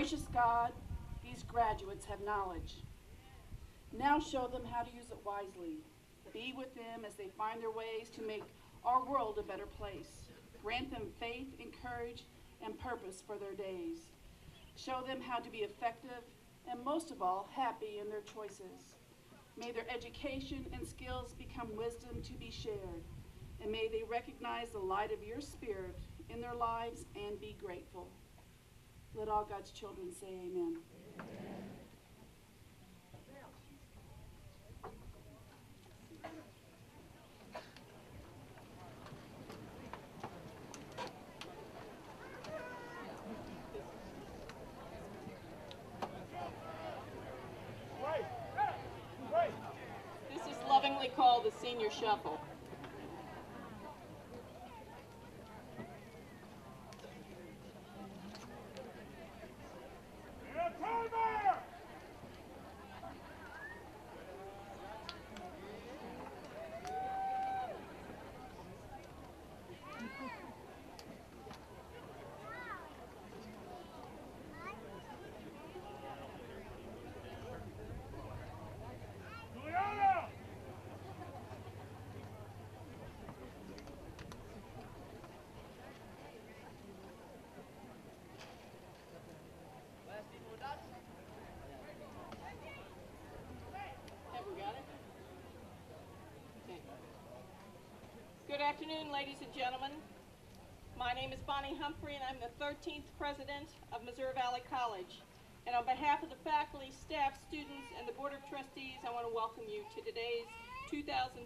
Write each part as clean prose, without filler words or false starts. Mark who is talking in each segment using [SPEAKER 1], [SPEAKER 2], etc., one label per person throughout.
[SPEAKER 1] Gracious God, these graduates have knowledge. Now show them how to use it wisely. Be with them as they find their ways to make our world a better place. Grant them faith and courage and purpose for their days. Show them how to be effective and, most of all, happy in their choices. May their education and skills become wisdom to be shared, and may they recognize the light of your Spirit in their lives and be grateful. Let all God's children say amen.
[SPEAKER 2] This is lovingly called the Senior Shuffle. Good afternoon, ladies and gentlemen. My name is Bonnie Humphrey, and I'm the 13th president of Missouri Valley College. And on behalf of the faculty, staff, students, and the Board of Trustees, I want to welcome you to today's 2012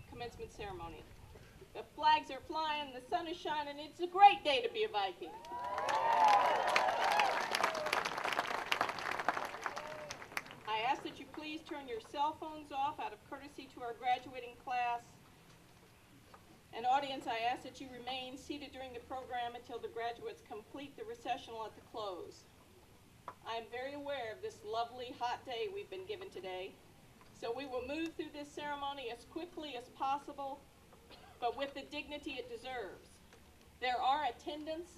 [SPEAKER 2] commencement ceremony. The flags are flying, the sun is shining, it's a great day to be a Viking. I ask that you please turn your cell phones off out of courtesy to our graduating class. And audience, I ask that you remain seated during the program until the graduates complete the recessional at the close. I am very aware of this lovely hot day we've been given today, so we will move through this ceremony as quickly as possible, but with the dignity it deserves. There are attendants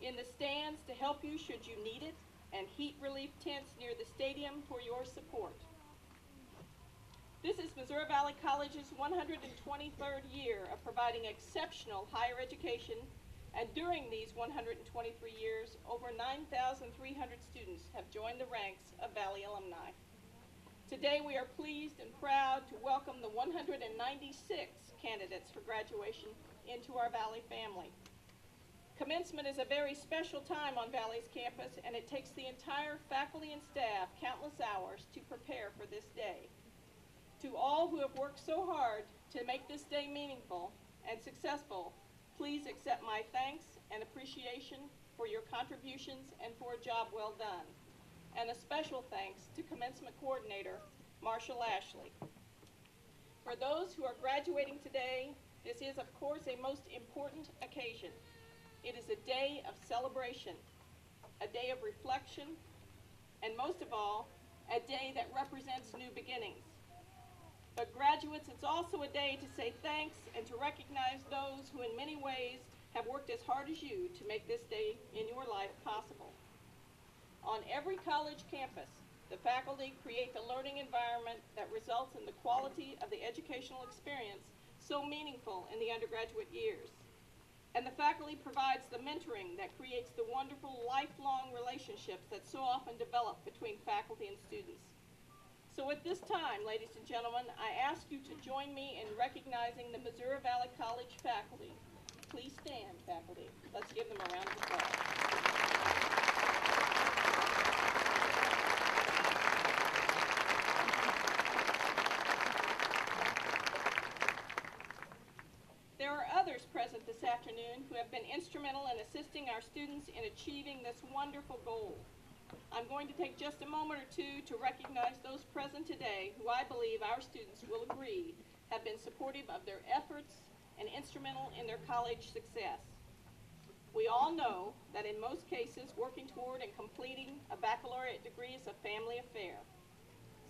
[SPEAKER 2] in the stands to help you should you need it, and heat relief tents near the stadium for your support. This is Missouri Valley College's 123rd year of providing exceptional higher education, and during these 123 years, over 9,300 students have joined the ranks of Valley alumni. Today we are pleased and proud to welcome the 196 candidates for graduation into our Valley family. Commencement is a very special time on Valley's campus, and it takes the entire faculty and staff countless hours to prepare for this day. To all who have worked so hard to make this day meaningful and successful, please accept my thanks and appreciation for your contributions and for a job well done. And a special thanks to Commencement Coordinator, Marshall Ashley. For those who are graduating today, this is, of course, a most important occasion. It is a day of celebration, a day of reflection, and most of all, a day that represents new beginnings. But graduates, it's also a day to say thanks and to recognize those who in many ways have worked as hard as you to make this day in your life possible. On every college campus, the faculty create the learning environment that results in the quality of the educational experience so meaningful in the undergraduate years. And the faculty provides the mentoring that creates the wonderful lifelong relationships that so often develop between faculty and students. So at this time, ladies and gentlemen, I ask you to join me in recognizing the Missouri Valley College faculty. Please stand, faculty. Let's give them a round of applause. There are others present this afternoon who have been instrumental in assisting our students in achieving this wonderful goal. I'm going to take just a moment or two to recognize those present today who I believe our students will agree have been supportive of their efforts and instrumental in their college success. We all know that in most cases, working toward and completing a baccalaureate degree is a family affair.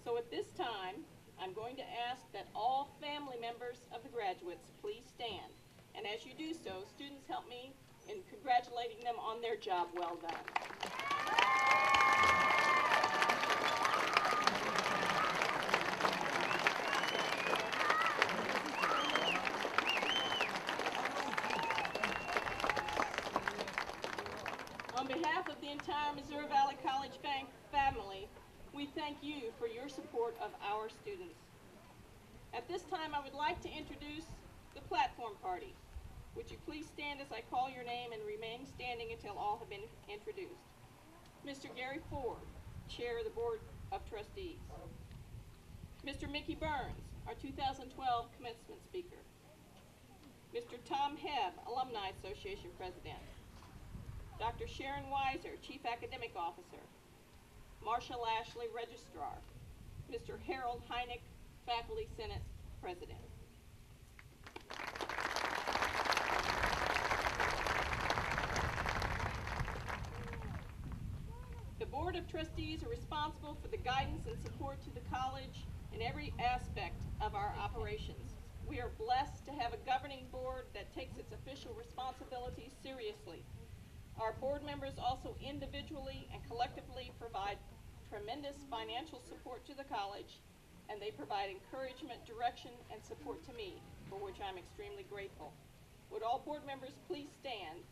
[SPEAKER 2] So at this time, I'm going to ask that all family members of the graduates please stand. And as you do so, students help me in congratulating them on their job well done. On behalf of the entire Missouri Valley College family, we thank you for your support of our students. At this time, I would like to introduce the platform party. Would you please stand as I call your name and remain standing until all have been introduced? Mr. Gary Ford, Chair of the Board of Trustees. Mr. Mickey Burns, our 2012 commencement speaker. Mr. Tom Hebb, Alumni Association President. Dr. Sharon Weiser, Chief Academic Officer. Marsha Lashley, Registrar. Mr. Harold Heineck, Faculty Senate President. The Board of Trustees are responsible for the guidance and support to the college in every aspect of our operations. We are blessed to have a governing board that takes its official responsibilities seriously. Our board members also individually and collectively provide tremendous financial support to the college, and they provide encouragement, direction, and support to me, for which I'm extremely grateful. Would all board members please stand?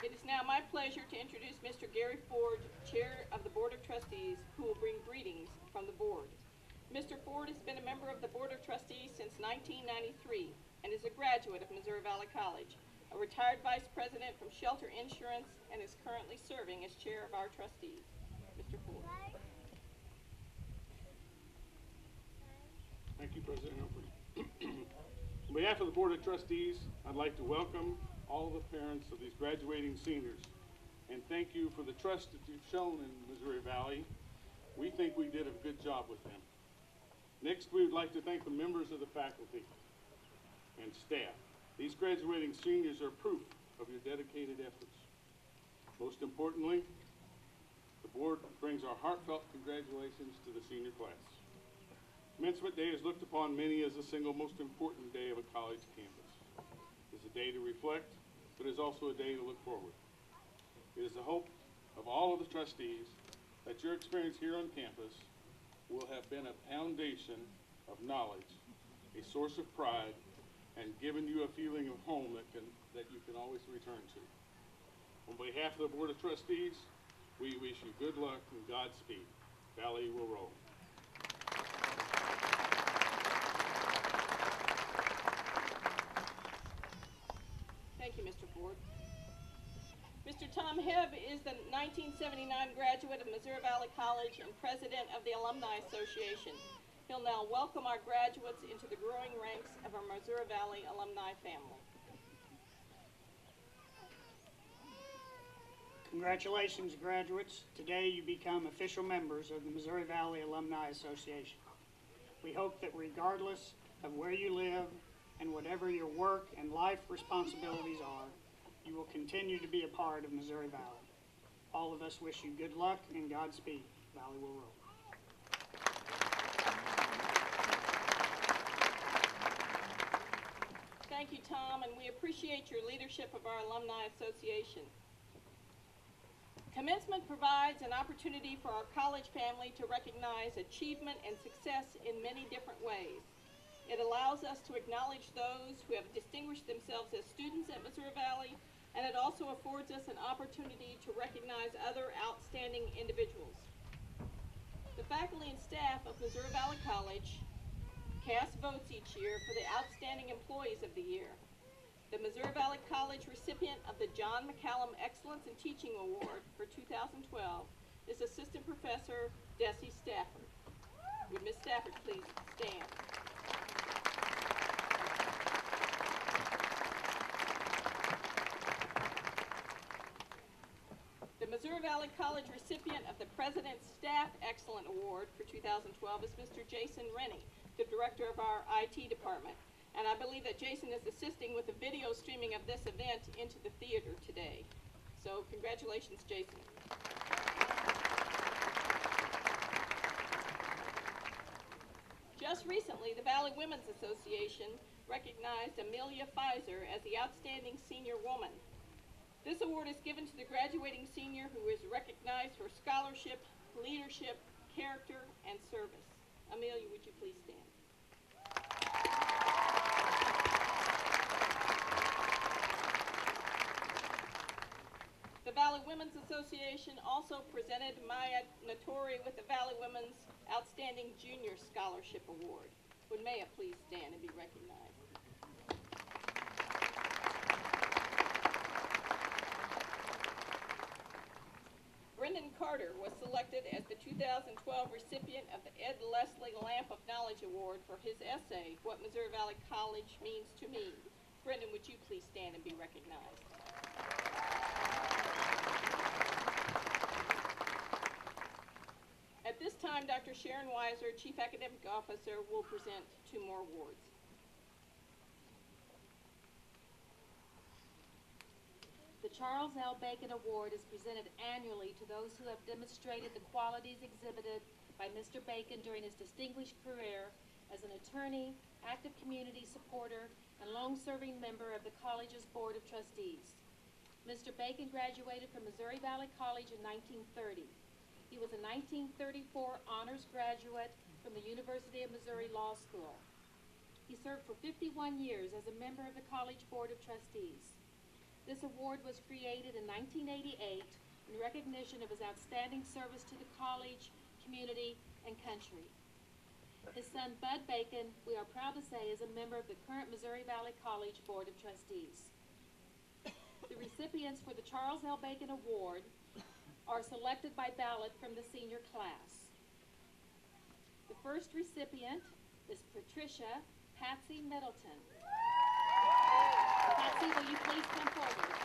[SPEAKER 2] It is now my pleasure to introduce Mr. Gary Ford, Chair of the Board of Trustees, who will bring greetings from the board. Mr. Ford has been a member of the Board of Trustees since 1993 and is a graduate of Missouri Valley College, a retired vice president from Shelter Insurance, and is currently serving as chair of our trustees. Mr. Ford.
[SPEAKER 3] Thank you, President Humphrey. On behalf of the Board of Trustees, I'd like to welcome all the parents of these graduating seniors and thank you for the trust that you've shown in Missouri Valley. We think we did a good job with them. Next, we would like to thank the members of the faculty and staff. These graduating seniors are proof of your dedicated efforts. Most importantly, the board brings our heartfelt congratulations to the senior class. Commencement Day is looked upon many as the single most important day of a college campus. It is a day to reflect, but it is also a day to look forward. It is the hope of all of the trustees that your experience here on campus will have been a foundation of knowledge, a source of pride, and given you a feeling of home that you can always return to. On behalf of the Board of Trustees, we wish you good luck and Godspeed. Valley will roll.
[SPEAKER 2] Thank you, Mr. Ford. Mr. Tom Hebb is the 1979 graduate of Missouri Valley College and president of the Alumni Association. He'll now welcome our graduates into the growing ranks of our Missouri Valley alumni family.
[SPEAKER 4] Congratulations, graduates. Today you become official members of the Missouri Valley Alumni Association. We hope that regardless of where you live and whatever your work and life responsibilities are, you will continue to be a part of Missouri Valley. All of us wish you good luck and Godspeed. Valley will roll.
[SPEAKER 2] Thank you, Tom, and we appreciate your leadership of our Alumni Association. Commencement provides an opportunity for our college family to recognize achievement and success in many different ways. It allows us to acknowledge those who have distinguished themselves as students at Missouri Valley, and it also affords us an opportunity to recognize other outstanding individuals. The faculty and staff of Missouri Valley College cast votes each year for the outstanding employees of the year. The Missouri Valley College recipient of the John McCallum Excellence in Teaching Award for 2012 is Assistant Professor Desi Stafford. Would Ms. Stafford please stand? The Missouri Valley College recipient of the President's Staff Excellent Award for 2012 is Mr. Jason Rennie, the director of our IT department. And I believe that Jason is assisting with the video streaming of this event into the theater today. So congratulations, Jason. Just recently, the Valley Women's Association recognized Amelia Pfizer as the Outstanding Senior Woman. This award is given to the graduating senior who is recognized for scholarship, leadership, character, and service. Amelia, would you please stand? The Valley Women's Association also presented Maya Notori with the Valley Women's Outstanding Junior Scholarship Award. Would Maya please stand and be recognized? Brendan Carter was selected as the 2012 recipient of the Ed Leslie Lamp of Knowledge Award for his essay, What Missouri Valley College Means to Me. Brendan, would you please stand and be recognized? At this time, Dr. Sharon Weiser, Chief Academic Officer, will present 2 more awards.
[SPEAKER 5] The Charles L. Bacon Award is presented annually to those who have demonstrated the qualities exhibited by Mr. Bacon during his distinguished career as an attorney, active community supporter, and long-serving member of the college's Board of Trustees. Mr. Bacon graduated from Missouri Valley College in 1930. He was a 1934 honors graduate from the University of Missouri Law School. He served for 51 years as a member of the College Board of Trustees. This award was created in 1988 in recognition of his outstanding service to the college, community, and country. His son, Bud Bacon, we are proud to say, is a member of the current Missouri Valley College Board of Trustees. The recipients for the Charles L. Bacon Award are selected by ballot from the senior class. The first recipient is Patricia Patsy Middleton. Patsy, will you please come forward?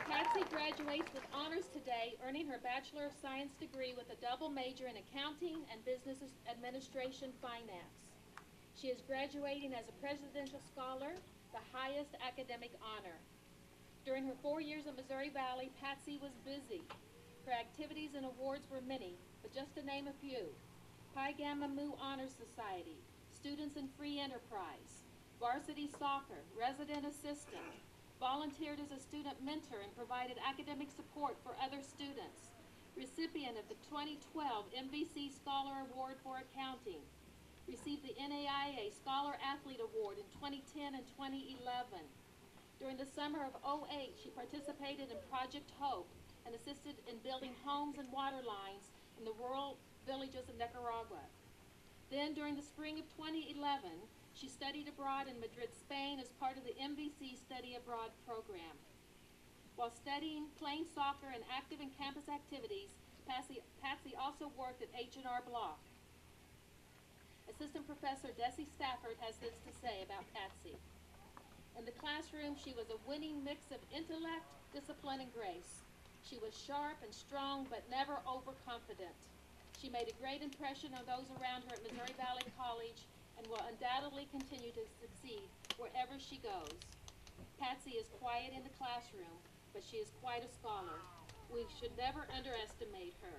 [SPEAKER 5] Patsy graduates with honors today, earning her Bachelor of Science degree with a double major in Accounting and Business Administration Finance. She is graduating as a Presidential Scholar, the highest academic honor. During her 4 years at Missouri Valley, Patsy was busy. Her activities and awards were many, but just to name a few: Pi Gamma Mu Honor Society, Students in Free Enterprise, varsity soccer, resident assistant, volunteered as a student mentor and provided academic support for other students, recipient of the 2012 MVC Scholar Award for Accounting, received the NAIA Scholar Athlete Award in 2010 and 2011. During the summer of '08, she participated in Project Hope and assisted in building homes and water lines in the rural villages of Nicaragua. Then, during the spring of 2011, she studied abroad in Madrid, Spain as part of the MVC Study Abroad program. While studying, playing soccer, and active in campus activities, Patsy also worked at H&R Block. Assistant Professor Desi Stafford has this to say about Patsy. In the classroom, she was a winning mix of intellect, discipline, and grace. She was sharp and strong, but never overconfident. She made a great impression on those around her at Missouri Valley College and will undoubtedly continue to succeed wherever she goes. Patsy is quiet in the classroom, but she is quite a scholar. We should never underestimate her.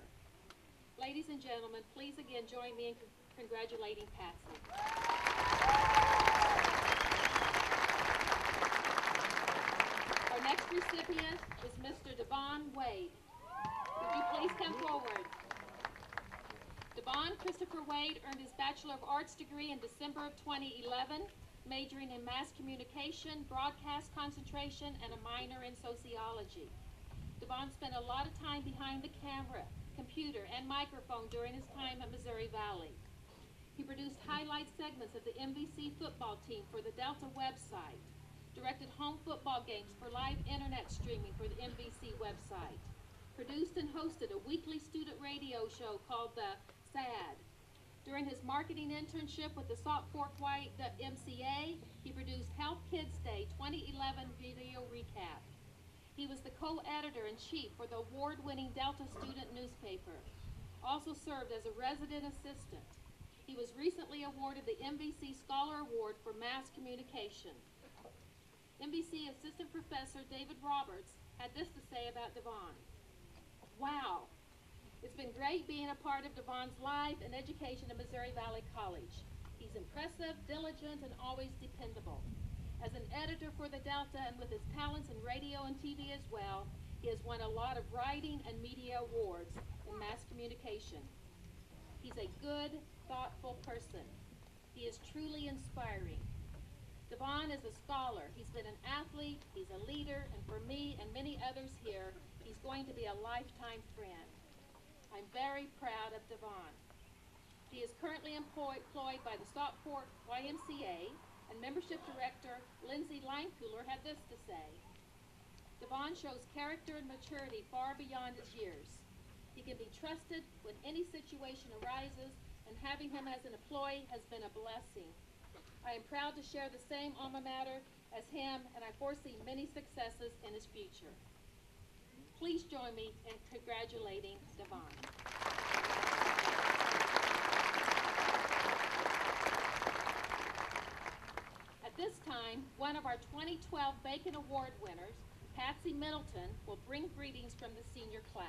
[SPEAKER 5] Ladies and gentlemen, please again join me in congratulating Patsy. Our next recipient is Mr. Devon Wade. Would you please come forward? Devon Christopher Wade earned his Bachelor of Arts degree in December of 2011, majoring in mass communication, broadcast concentration, and a minor in sociology. Devon spent a lot of time behind the camera, computer, and microphone during his time at Missouri Valley. He produced highlight segments of the MVC football team for the Delta website, directed home football games for live internet streaming for the MVC website, produced and hosted a weekly student radio show called the SAD. During his marketing internship with the Salt Fork White MCA, he produced Health Kids Day 2011 video recap. He was the co-editor-in-chief for the award-winning Delta student newspaper. Also served as a resident assistant. He was recently awarded the MVC Scholar Award for Mass Communication. MVC Assistant Professor David Roberts had this to say about Devon. Wow, It's been great being a part of Devon's life and education at Missouri Valley College. He's impressive, diligent, and always dependable. As an editor for the Delta and with his talents in radio and TV as well, he has won a lot of writing and media awards in mass communication. He's a good, thoughtful person. He is truly inspiring. Devon is a scholar. He's been an athlete, he's a leader, and for me and many others here, he's going to be a lifetime friend. I'm very proud of Devon. He is currently employed by the Stockport YMCA, and membership director Lindsay Linecooler had this to say. Devon shows character and maturity far beyond his years. He can be trusted when any situation arises, and having him as an employee has been a blessing. I am proud to share the same alma mater as him, and I foresee many successes in his future. Please join me in congratulating Devon. At this time, one of our 2012 Bacon Award winners, Patsy Middleton, will bring greetings from the senior class.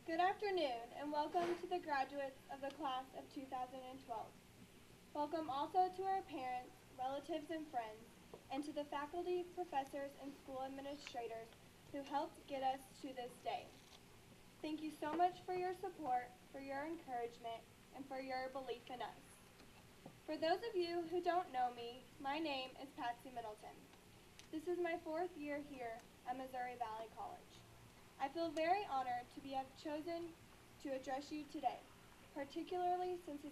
[SPEAKER 6] Good afternoon, and welcome to the graduates of the class of 2012. Welcome also to our parents, relatives, and friends, and to the faculty, professors, and school administrators who helped get us to this day. Thank you so much for your support, for your encouragement, and for your belief in us. For those of you who don't know me, my name is Patsy Middleton. This is my 4th year here at Missouri Valley College. I feel very honored to have chosen to address you today, particularly since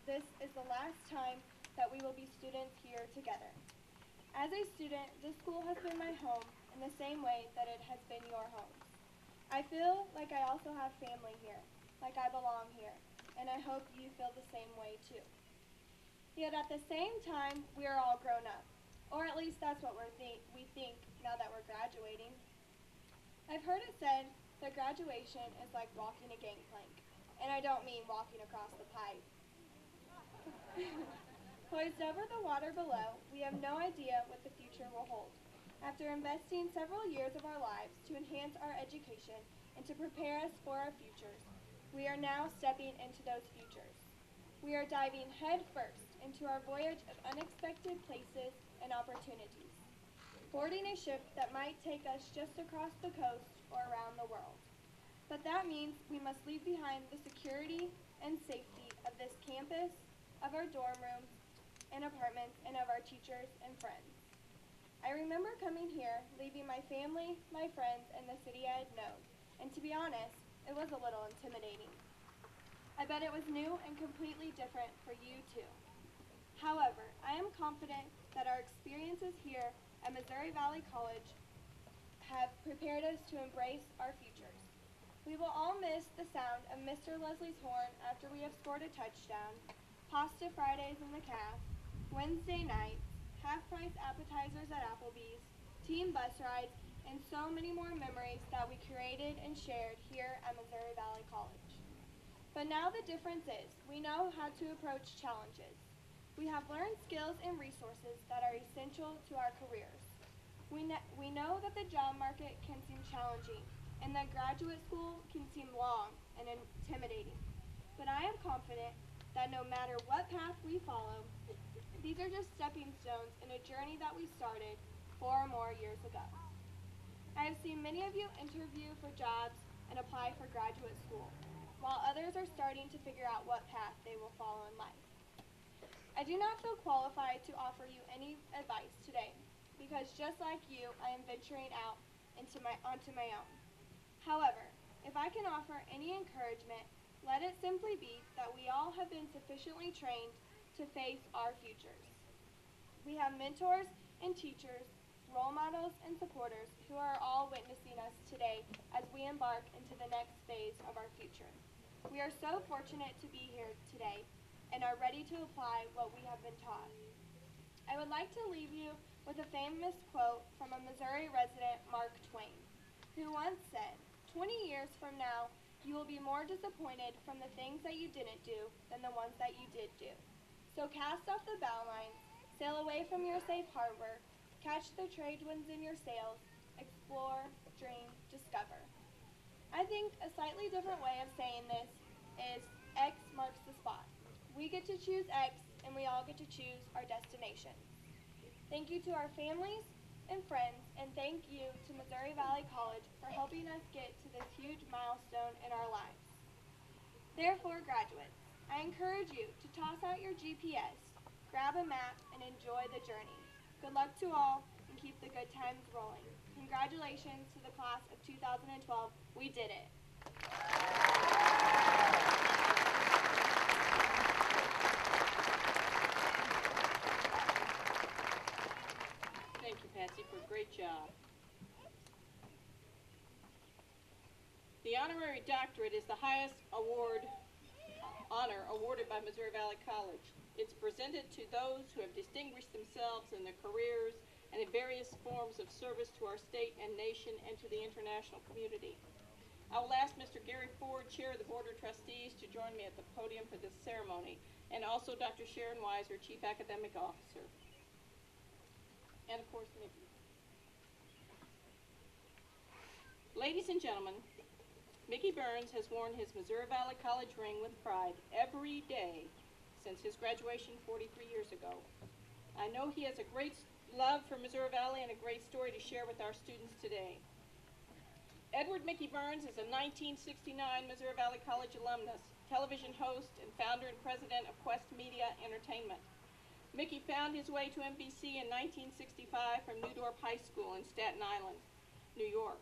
[SPEAKER 6] this is the last time that we will be students here together. As a student, this school has been my home in the same way that it has been your home. I feel like I also have family here, like I belong here, and I hope you feel the same way too. Yet at the same time, we are all grown up, or at least that's what we think now that we're graduating. I've heard it said that graduation is like walking a gangplank, and I don't mean walking across the pipe. Poised over the water below, we have no idea what the future will hold. After investing several years of our lives to enhance our education and to prepare us for our futures, we are now stepping into those futures. We are diving headfirst into our voyage of unexpected places and opportunities, boarding a ship that might take us just across the coast or around the world. But that means we must leave behind the security and safety of this campus, of our dorm rooms and apartments, and of our teachers and friends. I remember coming here, leaving my family, my friends, and the city I had known, and to be honest, it was a little intimidating. I bet it was new and completely different for you too. However, I am confident that our experiences here at Missouri Valley College have prepared us to embrace our futures. We will all miss the sound of Mr. Leslie's horn after we have scored a touchdown, pasta Fridays in the calf, Wednesday nights, half-price appetizers at Applebee's, team bus rides, and so many more memories that we created and shared here at Missouri Valley College. But now the difference is, we know how to approach challenges. We have learned skills and resources that are essential to our careers. We know that the job market can seem challenging and that graduate school can seem long and intimidating. But I am confident that no matter what path we follow, these are just stepping stones in a journey that we started 4 or more years ago. I have seen many of you interview for jobs and apply for graduate school, while others are starting to figure out what path they will follow in life. I do not feel qualified to offer you any advice today, because just like you, I am venturing out onto my own. However, if I can offer any encouragement, let it simply be that we all have been sufficiently trained to face our futures. We have mentors and teachers, role models and supporters who are all witnessing us today as we embark into the next phase of our future. We are so fortunate to be here today and are ready to apply what we have been taught. I would like to leave you with a famous quote from a Missouri resident, Mark Twain, who once said, 20 years from now, you will be more disappointed from the things that you didn't do than the ones that you did do. So cast off the bow lines, sail away from your safe harbor, catch the trade winds in your sails, explore, dream, discover. I think a slightly different way of saying this is X marks the spot. We get to choose X, and we all get to choose our destination. Thank you to our families and friends, and thank you to Missouri Valley College for helping us get to this huge milestone in our lives. Therefore, graduates, I encourage you to toss out your GPS, grab a map, and enjoy the journey. Good luck to all, and keep the good times rolling. Congratulations to the class of 2012. We did it.
[SPEAKER 2] Thank you, Patsy, for a great job. The honorary doctorate is the highest honor awarded by Missouri Valley College. It's presented to those who have distinguished themselves in their careers and in various forms of service to our state and nation and to the international community. I will ask Mr. Gary Ford, Chair of the Board of Trustees, to join me at the podium for this ceremony, and also Dr. Sharon Weiser, Chief Academic Officer. And of course, Mickey. Ladies and gentlemen, Mickey Burns has worn his Missouri Valley College ring with pride every day since his graduation 43 years ago. I know he has a great love for Missouri Valley and a great story to share with our students today. Edward Mickey Burns is a 1969 Missouri Valley College alumnus, television host, and founder and president of Quest Media Entertainment. Mickey found his way to NBC in 1965 from New Dorp High School in Staten Island, New York.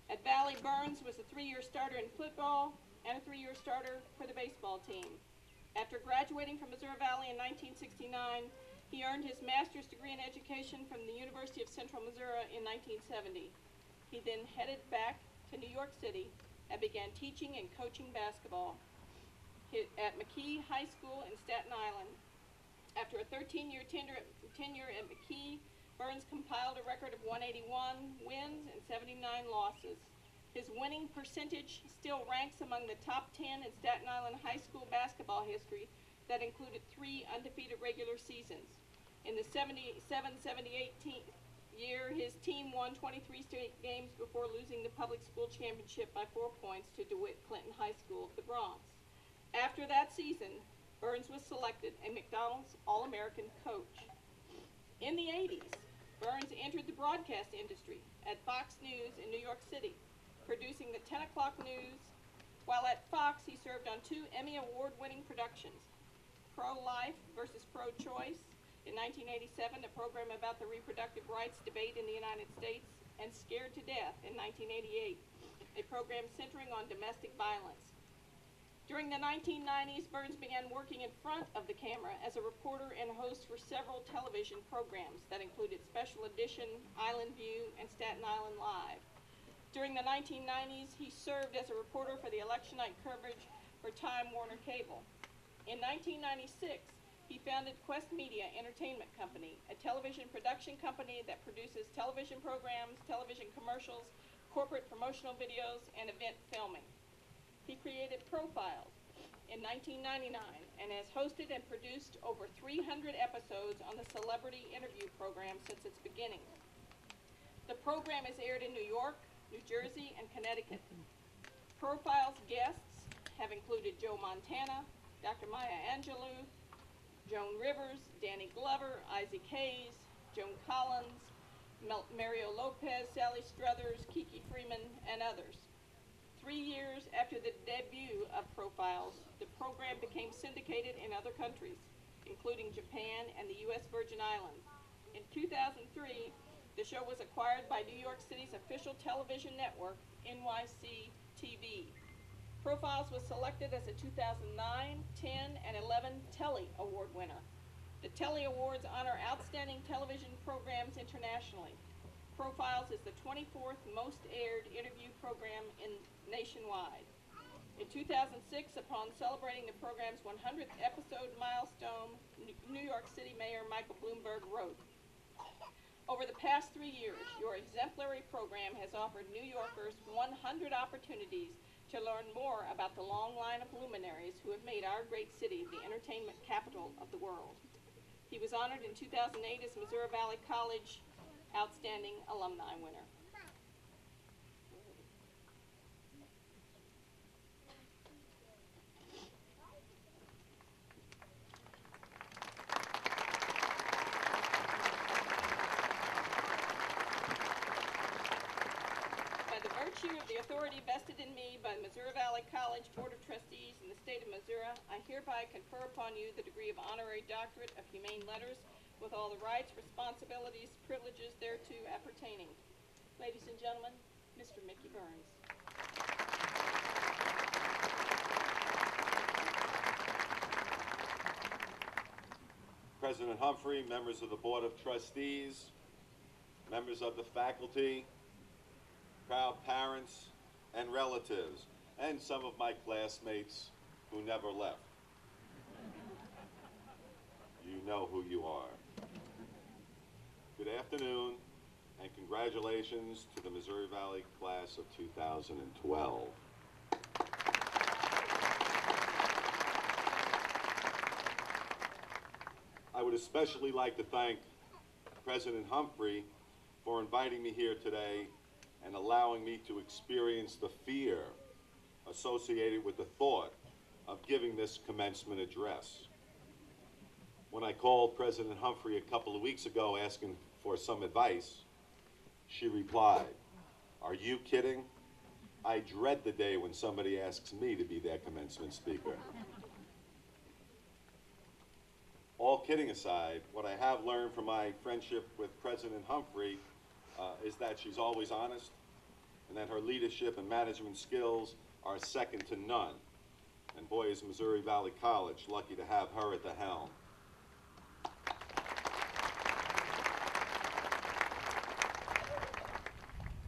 [SPEAKER 2] At Valley, Burns was a 3-year starter in football and a 3-year starter for the baseball team. After graduating from Missouri Valley in 1969, he earned his master's degree in education from the University of Central Missouri in 1970. He then headed back to New York City and began teaching and coaching basketball at McKee High School in Staten Island. After a 13-year tenure at McKee, Burns compiled a record of 181 wins and 79 losses. His winning percentage still ranks among the top 10 in Staten Island high school basketball history that included 3 undefeated regular seasons. In the 77-78 year, his team won 23 straight games before losing the public school championship by 4 points to DeWitt Clinton High School of the Bronx. After that season, Burns was selected a McDonald's All-American coach. In the 80s, Burns entered the broadcast industry at Fox News in New York City, producing the 10 o'clock news. While at Fox, he served on 2 Emmy Award-winning productions, Pro-Life versus Pro-Choice in 1987, a program about the reproductive rights debate in the United States, and Scared to Death in 1988, a program centering on domestic violence. During the 1990s, Burns began working in front of the camera as a reporter and host for several television programs that included Special Edition, Island View, and Staten Island Live. During the 1990s, he served as a reporter for the election night coverage for Time Warner Cable. In 1996, he founded Quest Media Entertainment Company, a television production company that produces television programs, television commercials, corporate promotional videos, and event filming. He created Profiles in 1999 and has hosted and produced over 300 episodes on the celebrity interview program since its beginning. The program is aired in New York, New Jersey, and Connecticut. Profiles guests have included Joe Montana, Dr. Maya Angelou, Joan Rivers, Danny Glover, Isaac Hayes, Joan Collins, Mario Lopez, Sally Struthers, Kiki Freeman, and others. 3 years after the debut of Profiles, the program became syndicated in other countries, including Japan and the U.S. Virgin Islands. In 2003, the show was acquired by New York City's official television network, NYC TV. Profiles was selected as a 2009, 10, and 11 Telly Award winner. The Telly Awards honor outstanding television programs internationally. Profiles is the 24th most aired interview program nationwide. In 2006, upon celebrating the program's 100th episode milestone, New York City Mayor Michael Bloomberg wrote, Over the past 3 years, your exemplary program has offered New Yorkers 100 opportunities to learn more about the long line of luminaries who have made our great city the entertainment capital of the world. He was honored in 2008 as Missouri Valley College Outstanding Alumni winner. By the virtue of the authority vested in me by the Missouri Valley College Board of Trustees in the state of Missouri, I hereby confer upon you the degree of Honorary Doctorate of Humane Letters with all the rights, responsibilities, privileges thereto appertaining. Ladies and gentlemen, Mr. Mickey Burns.
[SPEAKER 7] President Humphrey, members of the Board of Trustees, members of the faculty, proud parents and relatives, and some of my classmates who never left. You know who you are. Good afternoon, and congratulations to the Missouri Valley class of 2012. I would especially like to thank President Humphrey for inviting me here today and allowing me to experience the fear associated with the thought of giving this commencement address. When I called President Humphrey a couple of weeks ago asking for some advice, she replied, "Are you kidding? I dread the day when somebody asks me to be their commencement speaker." All kidding aside, what I have learned from my friendship with President Humphrey is that she's always honest, and that her leadership and management skills are second to none. And boy, is Missouri Valley College lucky to have her at the helm.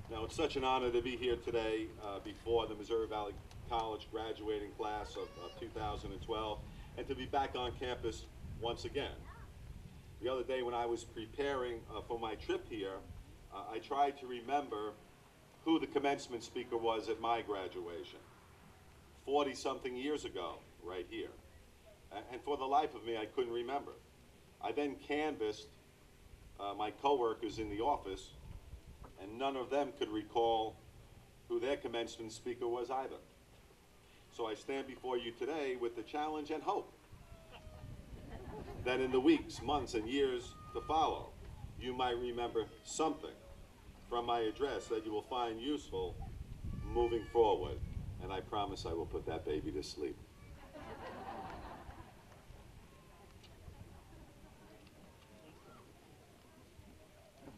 [SPEAKER 7] Now, it's such an honor to be here today before the Missouri Valley College graduating class of 2012, and to be back on campus once again. The other day when I was preparing for my trip here, I tried to remember who the commencement speaker was at my graduation, 40-something years ago, right here. And for the life of me, I couldn't remember. I then canvassed my coworkers in the office, and none of them could recall who their commencement speaker was either. So I stand before you today with the challenge and hope that in the weeks, months, and years to follow, you might remember something from my address that you will find useful moving forward. And I promise I will put that baby to sleep.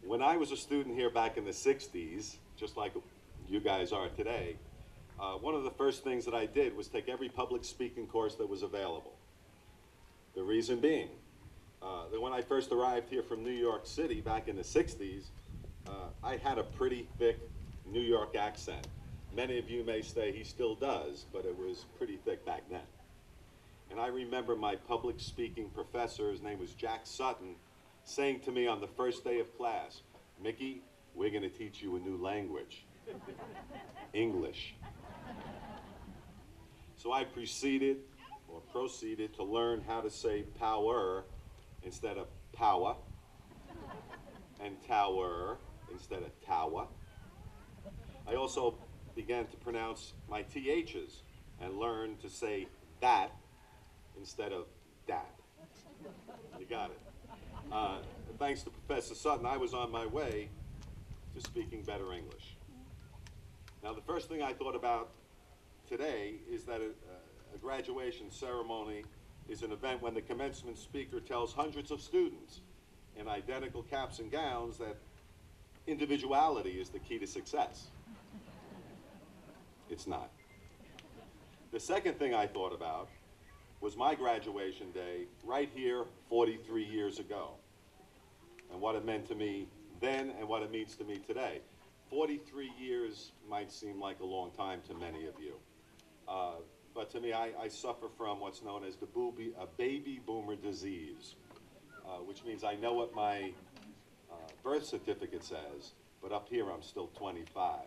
[SPEAKER 7] When I was a student here back in the 60s, just like you guys are today, one of the first things that I did was take every public speaking course that was available. The reason being that when I first arrived here from New York City back in the 60s, I had a pretty thick New York accent. Many of you may say he still does, but it was pretty thick back then. And I remember my public speaking professor, his name was Jack Sutton, saying to me on the first day of class, "Mickey, we're going to teach you a new language, English." So I proceeded to learn how to say power instead of power, and tower instead of tower. I also began to pronounce my THs and learned to say that instead of that. You got it. Thanks to Professor Sutton, I was on my way to speaking better English. Now, the first thing I thought about today is that a graduation ceremony is an event when the commencement speaker tells hundreds of students in identical caps and gowns that individuality is the key to success. It's not. The second thing I thought about was my graduation day right here 43 years ago, and what it meant to me then and what it means to me today. 43 years might seem like a long time to many of you, but to me, I suffer from what's known as a baby boomer disease, which means I know what my birth certificate says, but up here I'm still 25.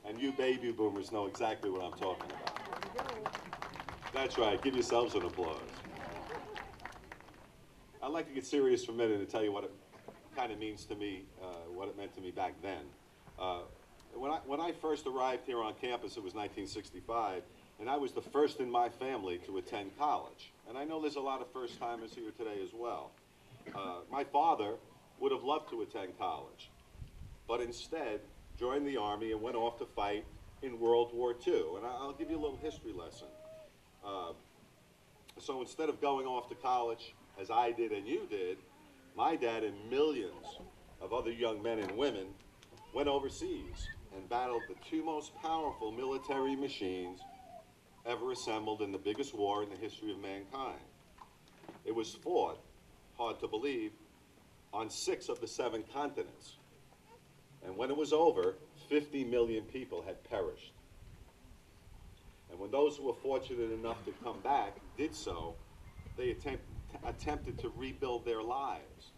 [SPEAKER 7] And you baby boomers know exactly what I'm talking about. That's right, give yourselves an applause. I'd like to get serious for a minute and tell you what it kind of means to me, what it meant to me back then. When I first arrived here on campus, it was 1965, and I was the first in my family to attend college. And I know there's a lot of first-timers here today as well. My father would have loved to attend college, but instead joined the Army and went off to fight in World War II. And I'll give you a little history lesson. So instead of going off to college, as I did and you did, my dad and millions of other young men and women went overseas and battled the two most powerful military machines ever assembled in the biggest war in the history of mankind. It was fought, hard to believe, on 6 of the 7 continents. And when it was over, 50 million people had perished. And when those who were fortunate enough to come back did so, they attempted to rebuild their lives.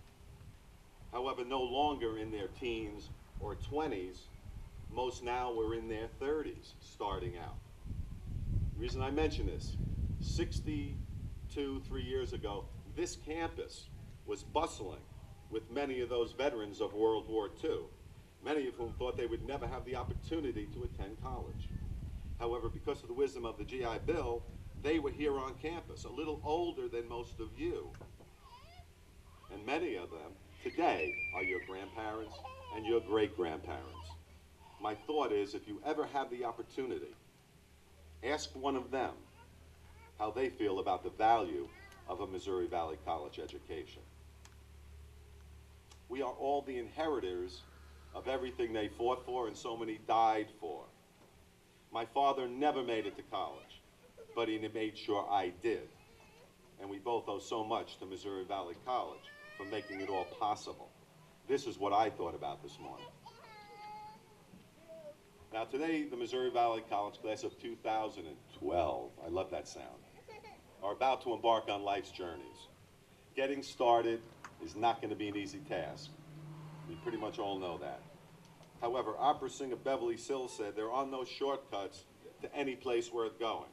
[SPEAKER 7] However, no longer in their teens or 20s, most now were in their 30s starting out. The reason I mention this, 3 years ago, this campus was bustling with many of those veterans of World War II, many of whom thought they would never have the opportunity to attend college. However, because of the wisdom of the GI Bill, they were here on campus, a little older than most of you. And many of them today are your grandparents and your great-grandparents. My thought is, if you ever have the opportunity, ask one of them how they feel about the value of a Missouri Valley College education. We are all the inheritors of everything they fought for and so many died for. My father never made it to college, but he made sure I did. And we both owe so much to Missouri Valley College for making it all possible. This is what I thought about this morning. Now today, the Missouri Valley College class of 2012, I love that sound, are about to embark on life's journeys. Getting started is not going to be an easy task. We pretty much all know that. However, opera singer Beverly Sills said there are no shortcuts to any place worth going.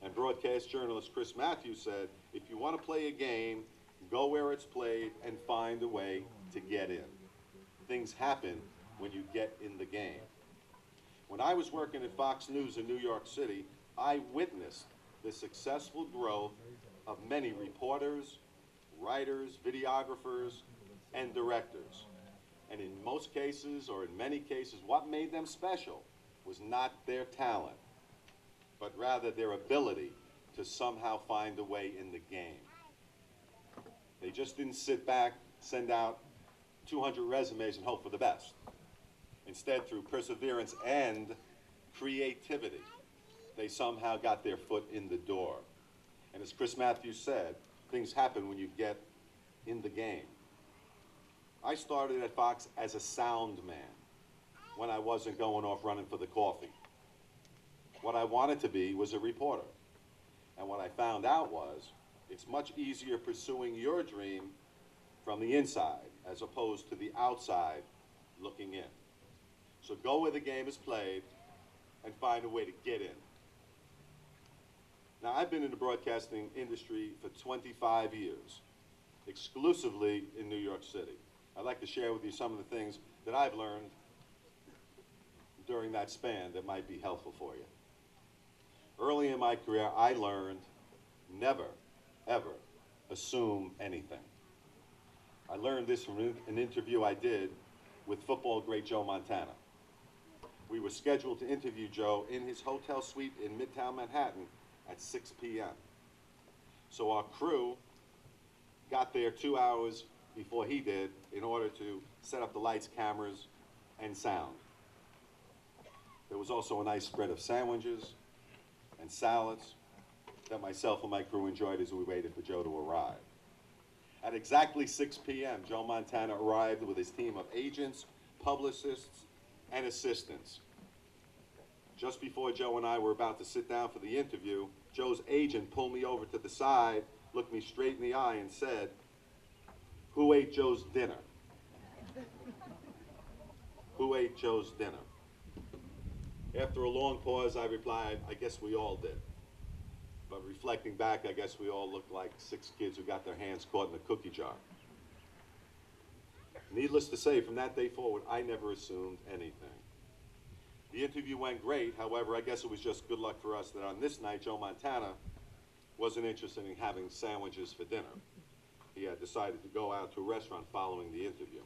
[SPEAKER 7] And broadcast journalist Chris Matthews said, if you want to play a game, go where it's played and find a way to get in. Things happen when you get in the game. When I was working at Fox News in New York City, I witnessed the successful growth of many reporters, writers, videographers, and directors. And in most cases, or in many cases, what made them special was not their talent, but rather their ability to somehow find a way in the game. They just didn't sit back, send out 200 resumes and hope for the best. Instead, through perseverance and creativity, they somehow got their foot in the door. And as Chris Matthews said, things happen when you get in the game. I started at Fox as a sound man when I wasn't going off running for the coffee. What I wanted to be was a reporter. And what I found out was it's much easier pursuing your dream from the inside as opposed to the outside looking in. So go where the game is played and find a way to get in. Now, I've been in the broadcasting industry for 25 years, exclusively in New York City. I'd like to share with you some of the things that I've learned during that span that might be helpful for you. Early in my career, I learned never, ever assume anything. I learned this from an interview I did with football great Joe Montana. We were scheduled to interview Joe in his hotel suite in Midtown Manhattan at 6 p.m. So our crew got there 2 hours before he did in order to set up the lights, cameras, and sound. There was also a nice spread of sandwiches and salads that myself and my crew enjoyed as we waited for Joe to arrive. At exactly 6 p.m., Joe Montana arrived with his team of agents, publicists, and assistants. Just before Joe and I were about to sit down for the interview, Joe's agent pulled me over to the side, looked me straight in the eye, and said, Who ate Joe's dinner? Who ate Joe's dinner? After a long pause, I replied, I guess we all did. But reflecting back, I guess we all looked like 6 kids who got their hands caught in a cookie jar. Needless to say, from that day forward, I never assumed anything. The interview went great. However, I guess it was just good luck for us that on this night, Joe Montana wasn't interested in having sandwiches for dinner. He had decided to go out to a restaurant following the interview.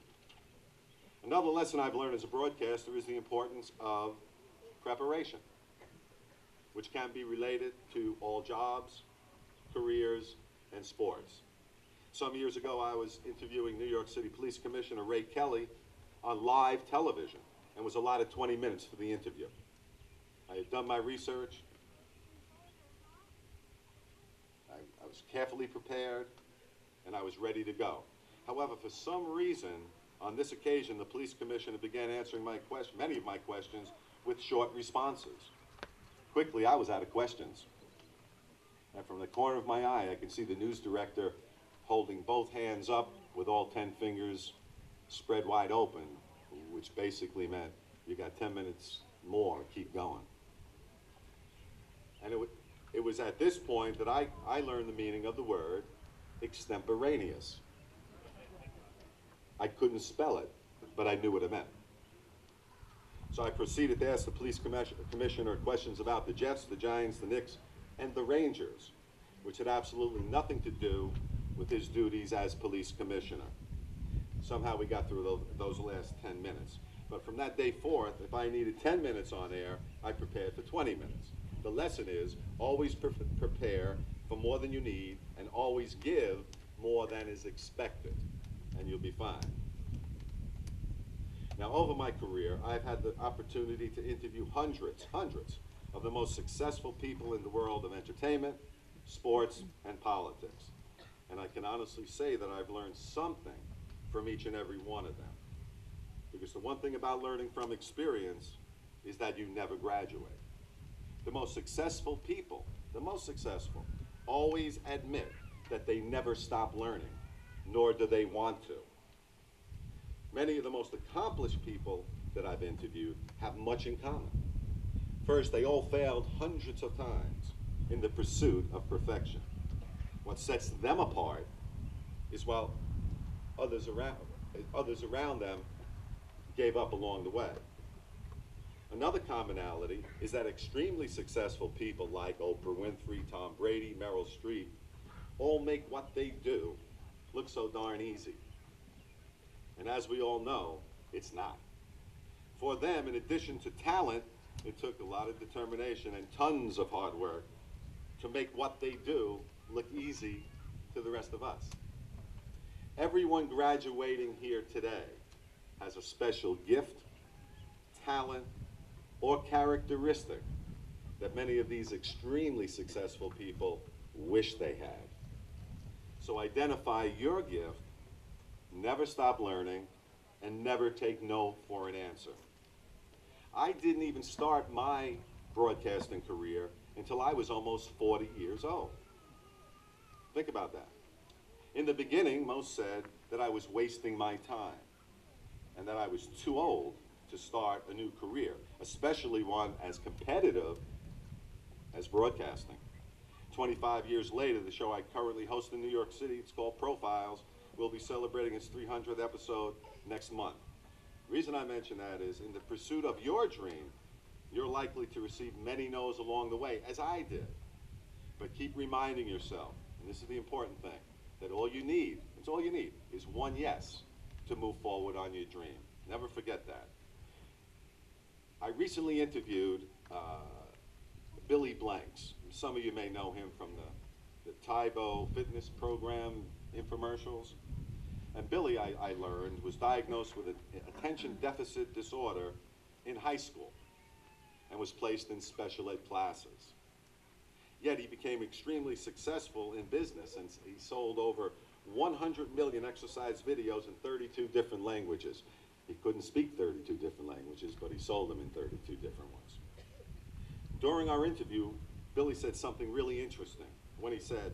[SPEAKER 7] Another lesson I've learned as a broadcaster is the importance of preparation, which can be related to all jobs, careers, and sports. Some years ago, I was interviewing New York City Police Commissioner Ray Kelly on live television and was allotted 20 minutes for the interview. I had done my research. I was carefully prepared, and I was ready to go. However, for some reason, on this occasion, the police commissioner began answering many of my questions with short responses. Quickly, I was out of questions. And from the corner of my eye, I could see the news director holding both hands up with all 10 fingers spread wide open, which basically meant you got 10 minutes more, keep going. And it was at this point that I learned the meaning of the word extemporaneous. I couldn't spell it, but I knew what it meant. So I proceeded to ask the police commissioner questions about the Jets, the Giants, the Knicks, and the Rangers, which had absolutely nothing to do with his duties as police commissioner. Somehow we got through those last 10 minutes. But from that day forth, if I needed 10 minutes on air, I prepared for 20 minutes. The lesson is always prepare for more than you need and always give more than is expected, and you'll be fine. Now, over my career, I've had the opportunity to interview hundreds of the most successful people in the world of entertainment, sports, and politics. And I can honestly say that I've learned something from each and every one of them. Because the one thing about learning from experience is that you never graduate. The most successful people, always admit that they never stop learning, nor do they want to. Many of the most accomplished people that I've interviewed have much in common. First, they all failed hundreds of times in the pursuit of perfection. What sets them apart is while others around them gave up along the way. Another commonality is that extremely successful people like Oprah Winfrey, Tom Brady, Meryl Streep all make what they do look so darn easy. And as we all know, it's not. For them, in addition to talent, it took a lot of determination and tons of hard work to make what they do look easy to the rest of us. Everyone graduating here today has a special gift, talent, or characteristic that many of these extremely successful people wish they had. So identify your gift, never stop learning, and never take no for an answer. I didn't even start my broadcasting career until I was almost 40 years old. Think about that. In the beginning, most said that I was wasting my time and that I was too old to start a new career, especially one as competitive as broadcasting. 25 years later, the show I currently host in New York City, it's called Profiles, will be celebrating its 300th episode next month. The reason I mention that is in the pursuit of your dream, you're likely to receive many no's along the way, as I did. But keep reminding yourself, and this is the important thing, that all you need, it's all you need, is one yes to move forward on your dream. Never forget that. I recently interviewed Billy Blanks. Some of you may know him from the Tybo fitness program infomercials. And Billy, I learned, was diagnosed with an attention deficit disorder in high school and was placed in special ed classes. Yet he became extremely successful in business, and he sold over 100 million exercise videos in 32 different languages. He couldn't speak 32 different languages, but he sold them in 32 different ones. During our interview, Billy said something really interesting when he said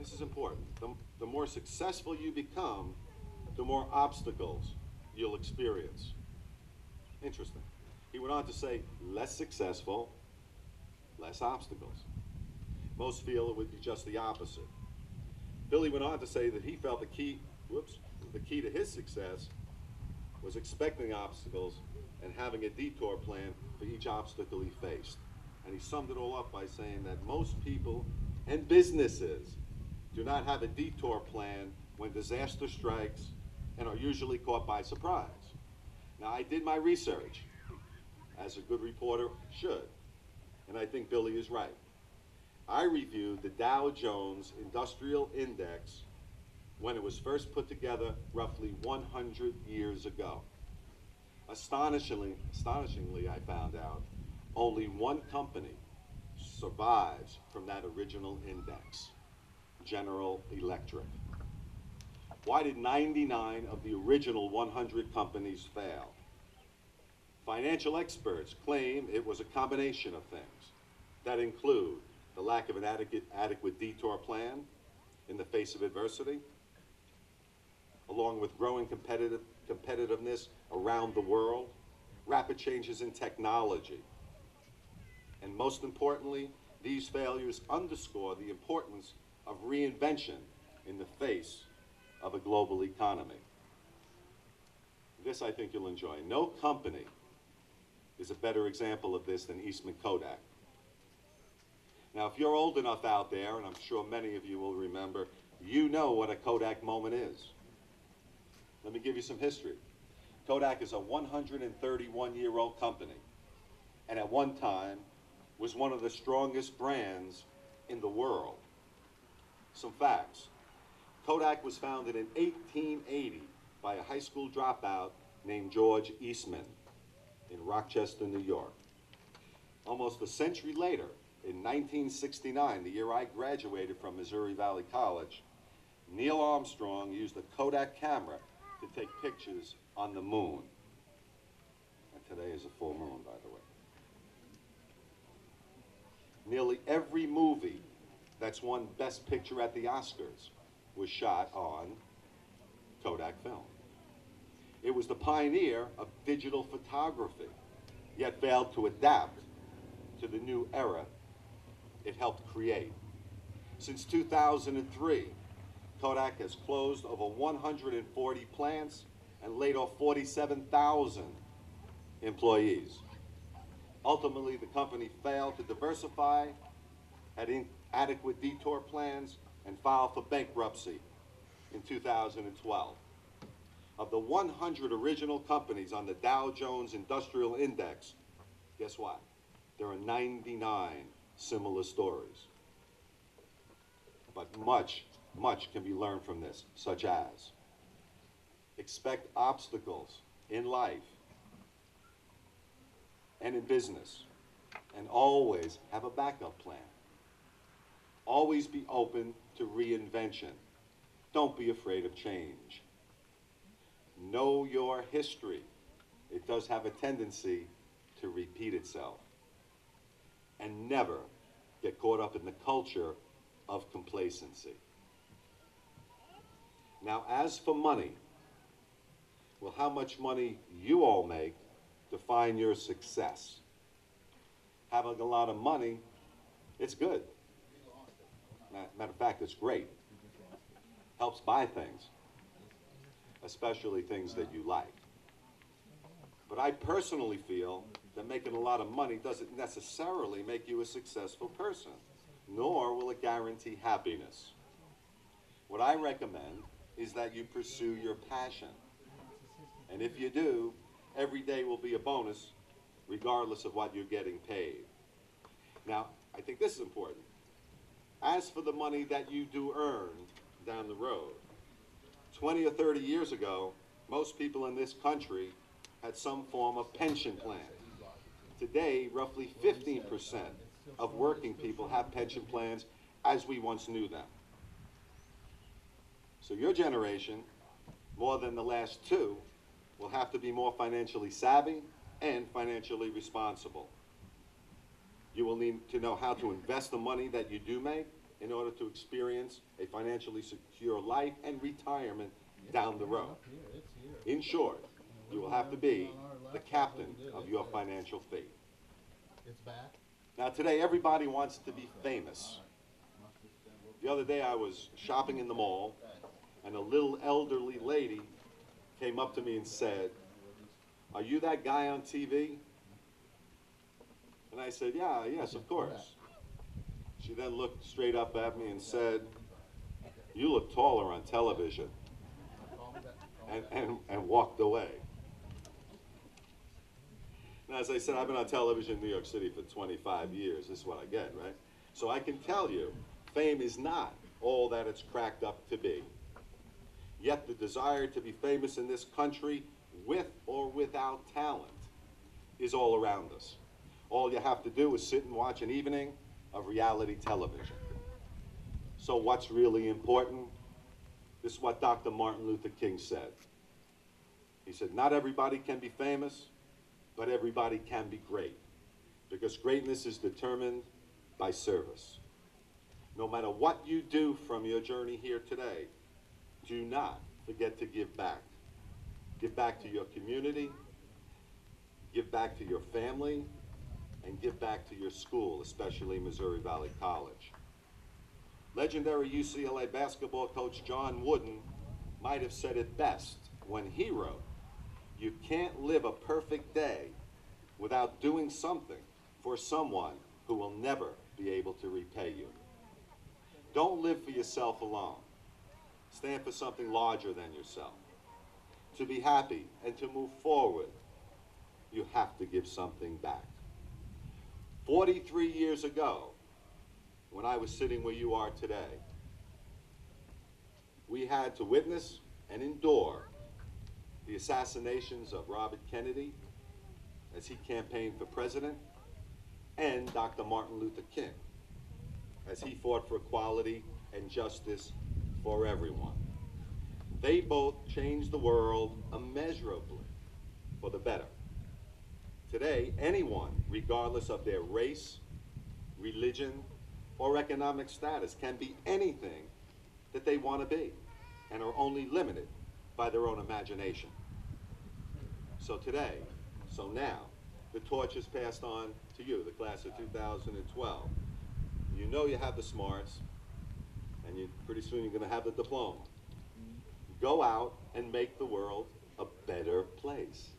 [SPEAKER 7] This is important. The more successful you become, the more obstacles you'll experience. Interesting. He went on to say, less successful, less obstacles. Most feel it would be just the opposite. Billy went on to say that he felt the key to his success was expecting obstacles and having a detour plan for each obstacle he faced. And he summed it all up by saying that most people and businesses do not have a detour plan when disaster strikes and are usually caught by surprise. Now, I did my research, as a good reporter should, and I think Billy is right. I reviewed the Dow Jones Industrial Index when it was first put together roughly 100 years ago. Astonishingly, I found out only one company survives from that original index, General Electric. Why did 99 of the original 100 companies fail? Financial experts claim it was a combination of things that include the lack of an adequate detour plan in the face of adversity, along with growing competitiveness around the world, rapid changes in technology. And most importantly, these failures underscore the importance of reinvention in the face of a global economy. This I think you'll enjoy. No company is a better example of this than Eastman Kodak. Now, if you're old enough out there, and I'm sure many of you will remember, you know what a Kodak moment is. Let me give you some history. Kodak is a 131-year-old company, and at one time was one of the strongest brands in the world. Some facts. Kodak was founded in 1880 by a high school dropout named George Eastman in Rochester, New York. Almost a century later, in 1969, the year I graduated from Missouri Valley College, Neil Armstrong used a Kodak camera to take pictures on the moon. And today is a full moon, by the way. Nearly every movie that's won Best Picture at the Oscars was shot on Kodak film. It was the pioneer of digital photography, yet failed to adapt to the new era it helped create. Since 2003, Kodak has closed over 140 plants and laid off 47,000 employees. Ultimately, the company failed to diversify, had inadequate detour plans, and filed for bankruptcy in 2012. Of the 100 original companies on the Dow Jones Industrial Index, guess what? There are 99 similar stories. But much can be learned from this, such as expect obstacles in life and in business, and always have a backup plan. Always be open to reinvention. Don't be afraid of change. Know your history. It does have a tendency to repeat itself. And never get caught up in the culture of complacency. Now, as for money, well, how much money you all make define your success. Having a lot of money, it's good. Matter of fact, it's great. Helps buy things, especially things that you like. But I personally feel that making a lot of money doesn't necessarily make you a successful person, nor will it guarantee happiness. What I recommend is that you pursue your passion. And if you do, every day will be a bonus, regardless of what you're getting paid. Now, I think this is important. As for the money that you do earn down the road, 20 or 30 years ago, most people in this country had some form of pension plan. Today, roughly 15% of working people have pension plans as we once knew them. So your generation, more than the last two, will have to be more financially savvy and financially responsible. You will need to know how to invest the money that you do make in order to experience a financially secure life and retirement down the road. In short, you will have to be the captain of your financial fate. Now today, everybody wants to be famous. The other day I was shopping in the mall, and a little elderly lady came up to me and said, "Are you that guy on TV?" And I said, "Yeah, yes, of course." She then looked straight up at me and said, "You look taller on television," and walked away. Now, as I said, I've been on television in New York City for 25 years. This is what I get, right? So I can tell you, fame is not all that it's cracked up to be. Yet the desire to be famous in this country, with or without talent, is all around us. All you have to do is sit and watch an evening of reality television. So what's really important? This is what Dr. Martin Luther King said. He said, "Not everybody can be famous, but everybody can be great, because greatness is determined by service." No matter what you do from your journey here today, do not forget to give back. Give back to your community, give back to your family, and give back to your school, especially Missouri Valley College. Legendary UCLA basketball coach John Wooden might have said it best when he wrote, "You can't live a perfect day without doing something for someone who will never be able to repay you." Don't live for yourself alone. Stand for something larger than yourself. To be happy and to move forward, you have to give something back. 43 years ago, when I was sitting where you are today, we had to witness and endure the assassinations of Robert Kennedy as he campaigned for president, and Dr. Martin Luther King as he fought for equality and justice for everyone. They both changed the world immeasurably for the better. Today, anyone, regardless of their race, religion, or economic status, can be anything that they want to be and are only limited by their own imagination. So today, so now, the torch is passed on to you, the class of 2012. You know you have the smarts, and pretty soon you're going to have the diploma. Go out and make the world a better place,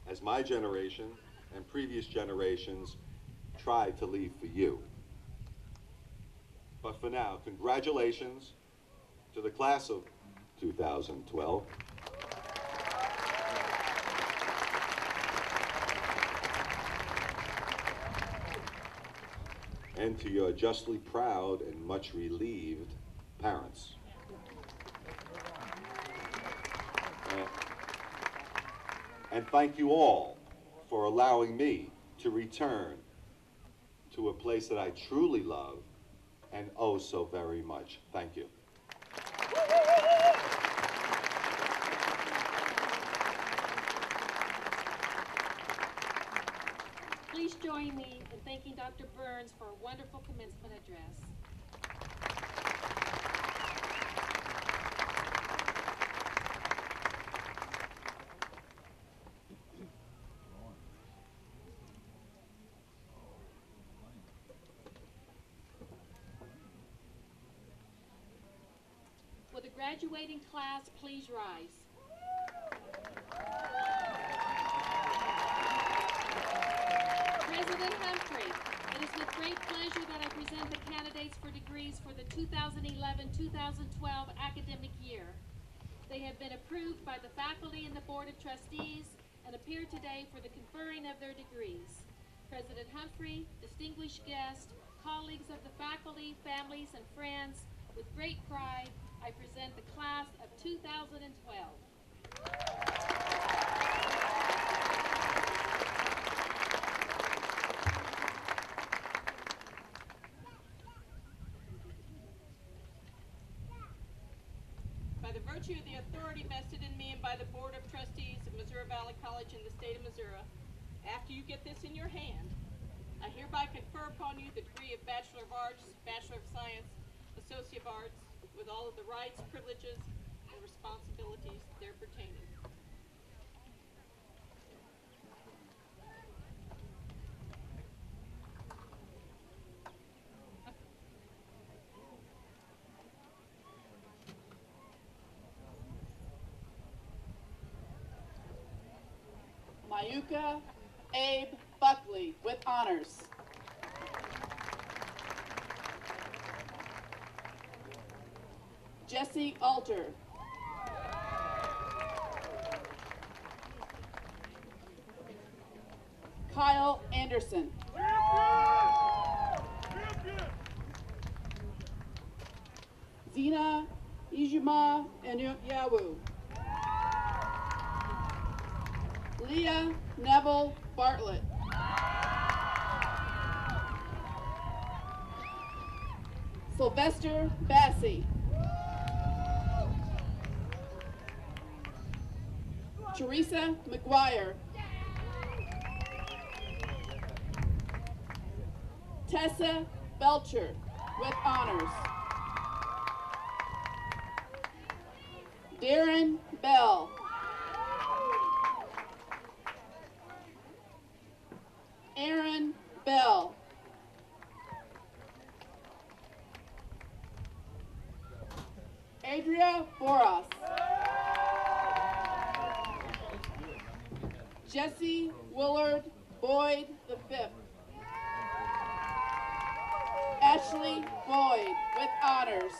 [SPEAKER 7] as my generation and previous generations tried to leave for you. But for now, congratulations to the class of 2012. And to your justly proud and much relieved parents. And thank you all for allowing me to return to a place that I truly love and oh so very much. Thank you.
[SPEAKER 5] Please join me in thanking Dr. Burns for a wonderful commencement address. Will the graduating class please rise? President Humphrey, it is with great pleasure that I present the candidates for degrees for the 2011-2012 academic year. They have been approved by the faculty and the Board of Trustees and appear today for the conferring of their degrees. President Humphrey, distinguished guests, colleagues of the faculty, families, and friends, with great pride, I present the class of 2012.
[SPEAKER 2] By the virtue of the authority vested in me and by the Board of Trustees of Missouri Valley College in the state of Missouri, after you get this in your hand, I hereby confer upon you the degree of Bachelor of Arts, Bachelor of Science, Associate of Arts, with all of the rights, privileges, and responsibilities there pertaining.
[SPEAKER 1] Mayuka Abe Buckley with honors. Jesse Alter. Kyle Anderson. Zena Ijuma Yawu. Leah Neville Bartlett. Sylvester Bassey. Teresa McGuire. Tessa Belcher with honors. Darren Bell. Aaron Bell. Adria Boras. Jesse Willard Boyd V. Ashley Boyd with honors.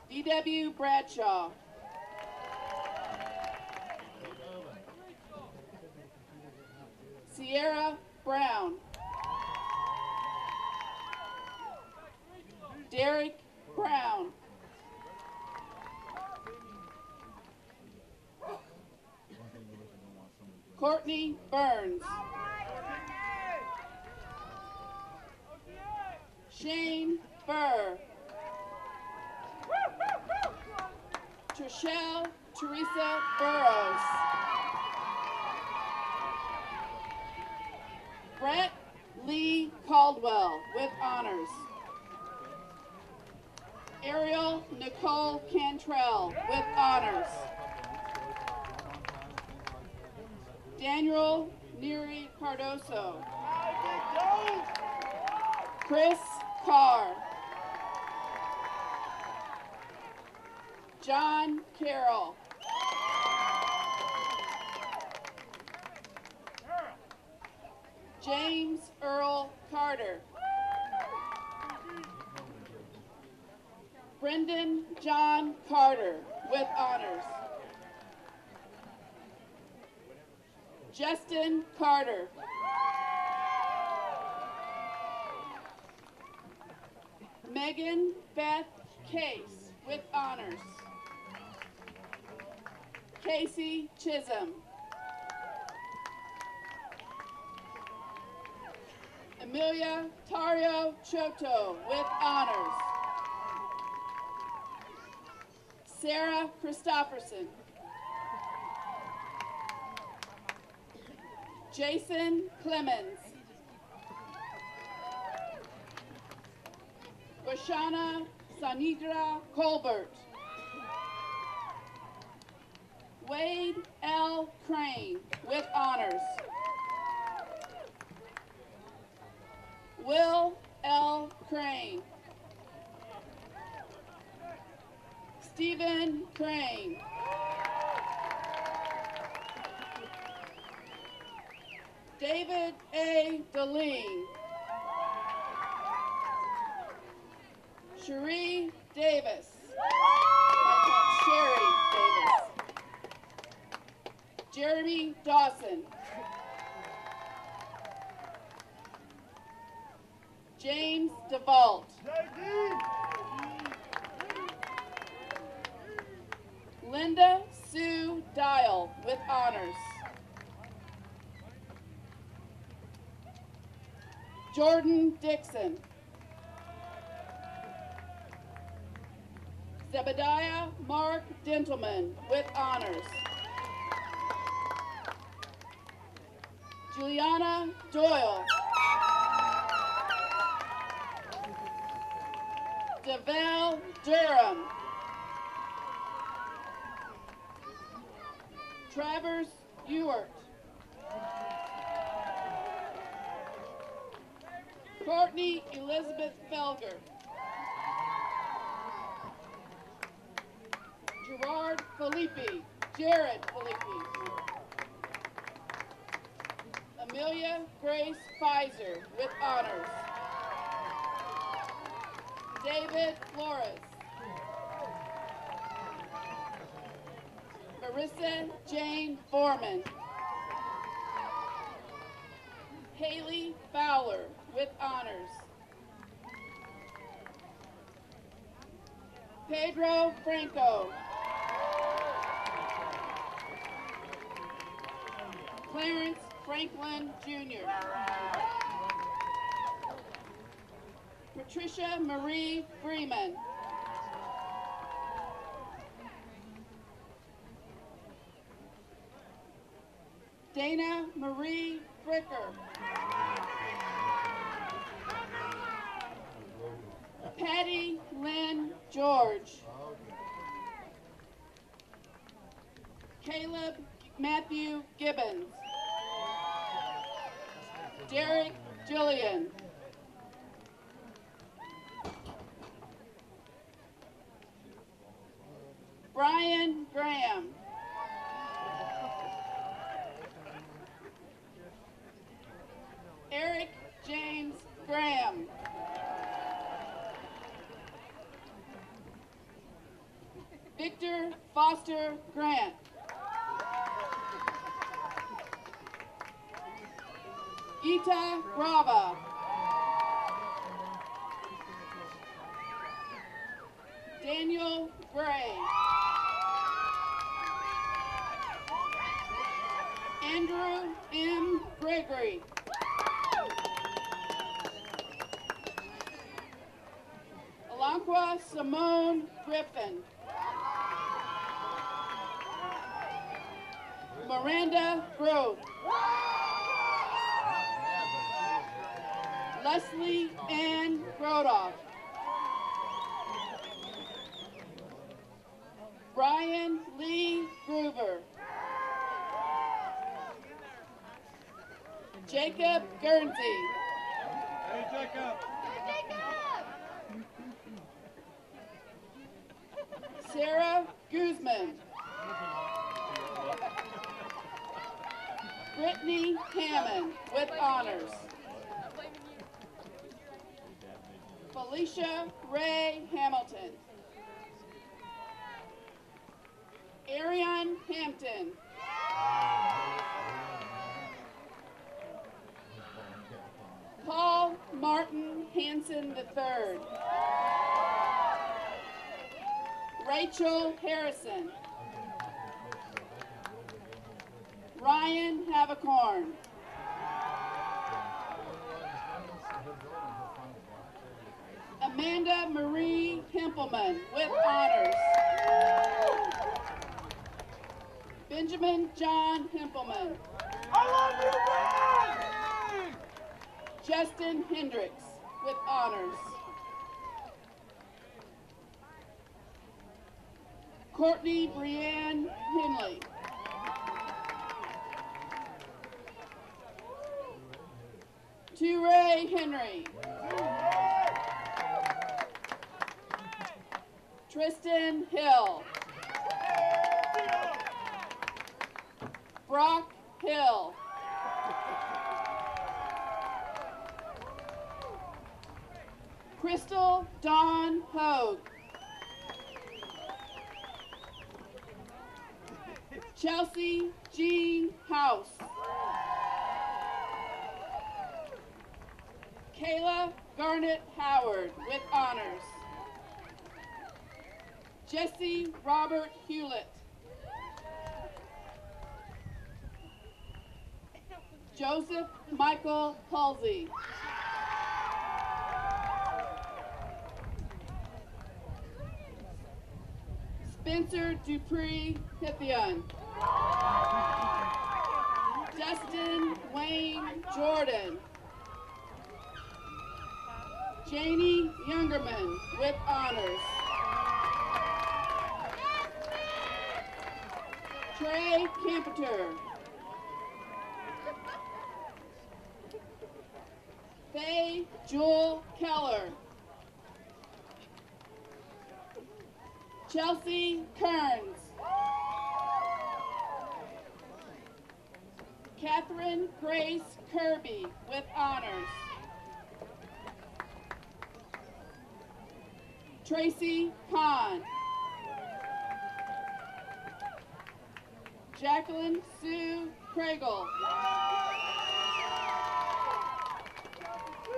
[SPEAKER 1] D.W. Bradshaw. Sierra Brown. Derek Brown. Courtney Burns. Shane Burr. Trishelle Teresa Burrows. Brett Lee Caldwell with honors. Ariel Nicole Cantrell with honors. Daniel Neri Cardoso. Chris Carr. John Carroll. James Earl Carter. Brendan John Carter with honors. Justin Carter. Megan Beth Case with honors. Casey Chisholm. Amelia Tario Choto with honors. Sarah Christopherson. Jason Clemens. Vashana Sanidra Colbert. Wade L. Crane with honors. Will L. Crane. Stephen Crane. David A. Deline. Cherie Davis. Sherry Davis. Jeremy Dawson. James DeVault. Linda Sue Dial with honors. Jordan Dixon. Zebediah Mark Dentelman with honors. Juliana Doyle. Devel Durham. Travers Ewart. Courtney Elizabeth Felger. Gerard Filippi. Jared Filippi. Amelia Grace Pfizer with honors. David Flores. Marissa Jane Foreman. Haley Fowler with honors. Pedro Franco. Clarence Franklin Jr. Patricia Marie Freeman. Dana Marie Fricker. Patty Lynn George. Caleb Matthew Gibbons. Derek Jillian. Brian Graham. Eric James Graham. Victor Foster Grant. Gita Brava. Daniel Gray. Andrew M. Gregory. Alonqua Simone Griffin. Miranda Grove. Leslie Ann Grodoff. Brian Lee Groover. Jacob Guernsey.
[SPEAKER 8] Hey, Jacob.
[SPEAKER 1] Sarah Guzman. Brittany Hammond with honors. Felicia Ray Hamilton. Ariane Hampton. Paul Martin Hanson III. Rachel Harrison. Ryan Havicorn. Amanda Marie Himpelman with honors. Benjamin John Himpelman.
[SPEAKER 8] I love you, man!
[SPEAKER 1] Justin Hendricks with honors. Courtney Brianne Henley. Turay Henry. Tristan Hill. Brock Hill. Crystal Dawn Hogue. Chelsea Jean House. Kayla Garnett Howard with honors. Jesse Robert Hewlett. Joseph Michael Halsey. Spencer Dupree Hithion. Justin Wayne Jordan. Janie Youngerman with honors. Trey Campeter. Faye Jewel Keller. Chelsea Kearns. Catherine Grace Kirby with honors. Tracy Kahn. Jacqueline Sue Craigle.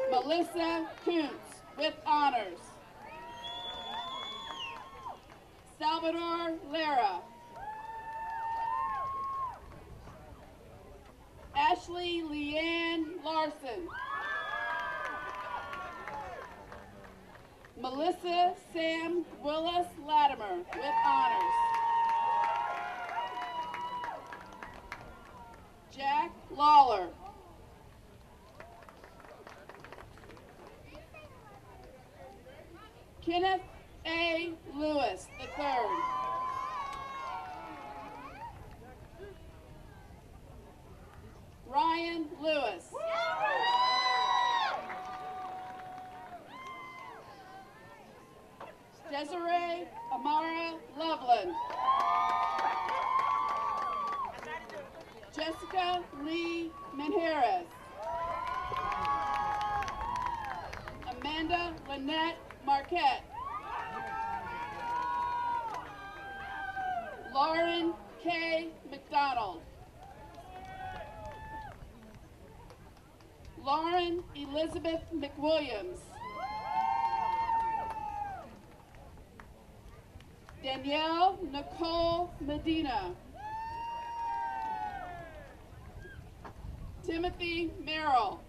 [SPEAKER 1] Melissa Kuntz with honors. Salvador Lara. Ashley Leanne Larson. Melissa Sam Willis Latimer with honors. Jack Lawler. Kenneth A. Lewis III. Ryan Lewis. Desiree Amara Loveland. Jessica Lee Menjeras. Amanda Lynette Marquette. Lauren K. McDonald. Lauren Elizabeth McWilliams. Danielle Nicole Medina. Timothy Merrill.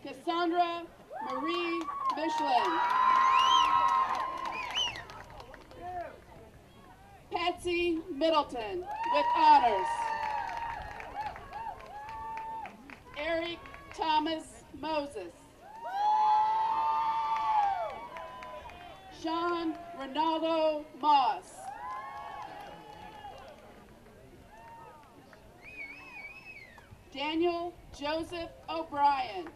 [SPEAKER 1] Cassandra Marie Michelin. Patsy Middleton with honors. Eric Thomas Moses. Sean Ronaldo Moss. Daniel Joseph O'Brien.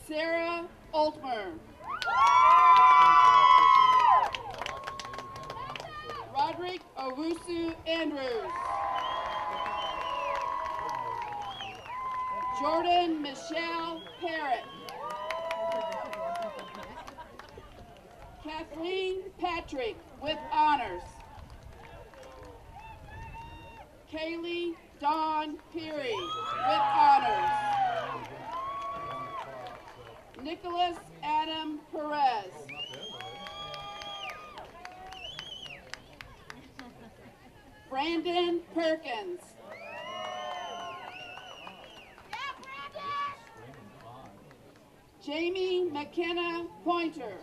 [SPEAKER 1] Sarah Altmer. Roderick Owusu Andrews. Jordan Michelle Parrott. Kathleen Patrick with honors. Kaylee Dawn Peary with honors. Nicholas Adam Perez. Brandon Perkins. Jamie McKenna Pointer.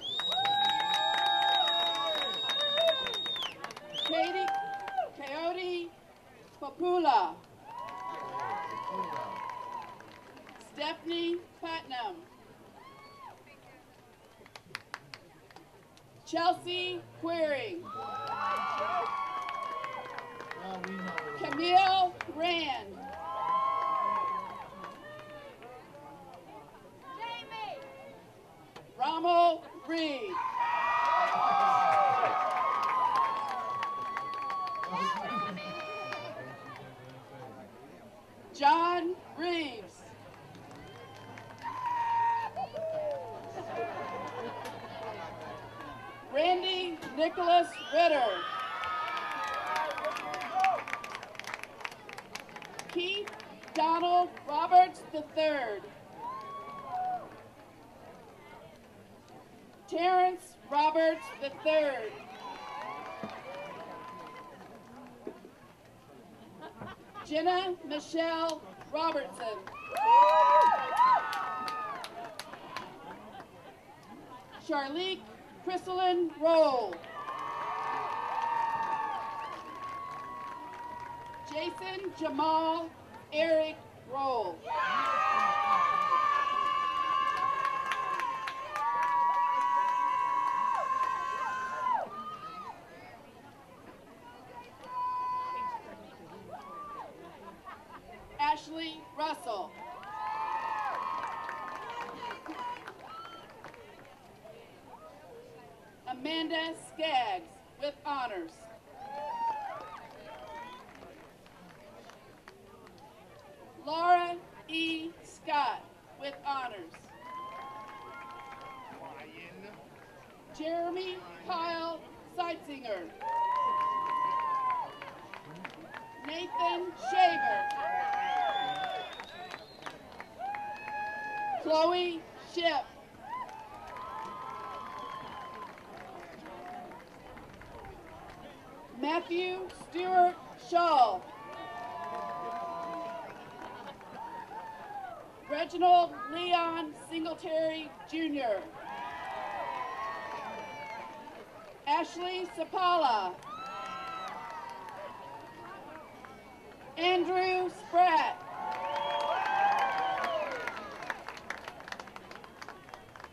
[SPEAKER 1] Coyote Papula. Stephanie Putnam. Chelsea Query. Camille Rand. Ramo Reed. John Reeves. Randy Nicholas Ritter. Keith Donald Roberts III. Terrence Roberts III. Jenna Michelle Robertson. Charlique Chrysalin Roll. Jason Jamal Eric Roll. Ashley Russell. Amanda Skaggs with honors. Laura E. Scott with honors. Jeremy Kyle Seitzinger. Nathan Shaver. Chloe Ship. Matthew Stewart Shaw. Reginald Leon Singletary Jr. Ashley Sapala. Andrew Spratt.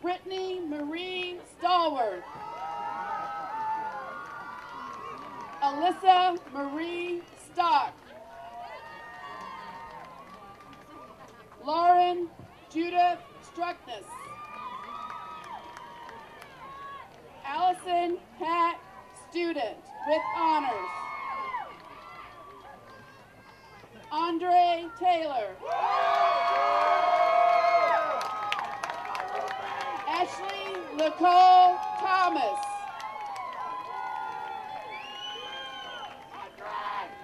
[SPEAKER 1] Brittany Marie Stallworth. Alyssa Marie Stock. Lauren Judith Struckness. Allison Pat Student with honors. Andre Taylor. Ashley Nicole Thomas.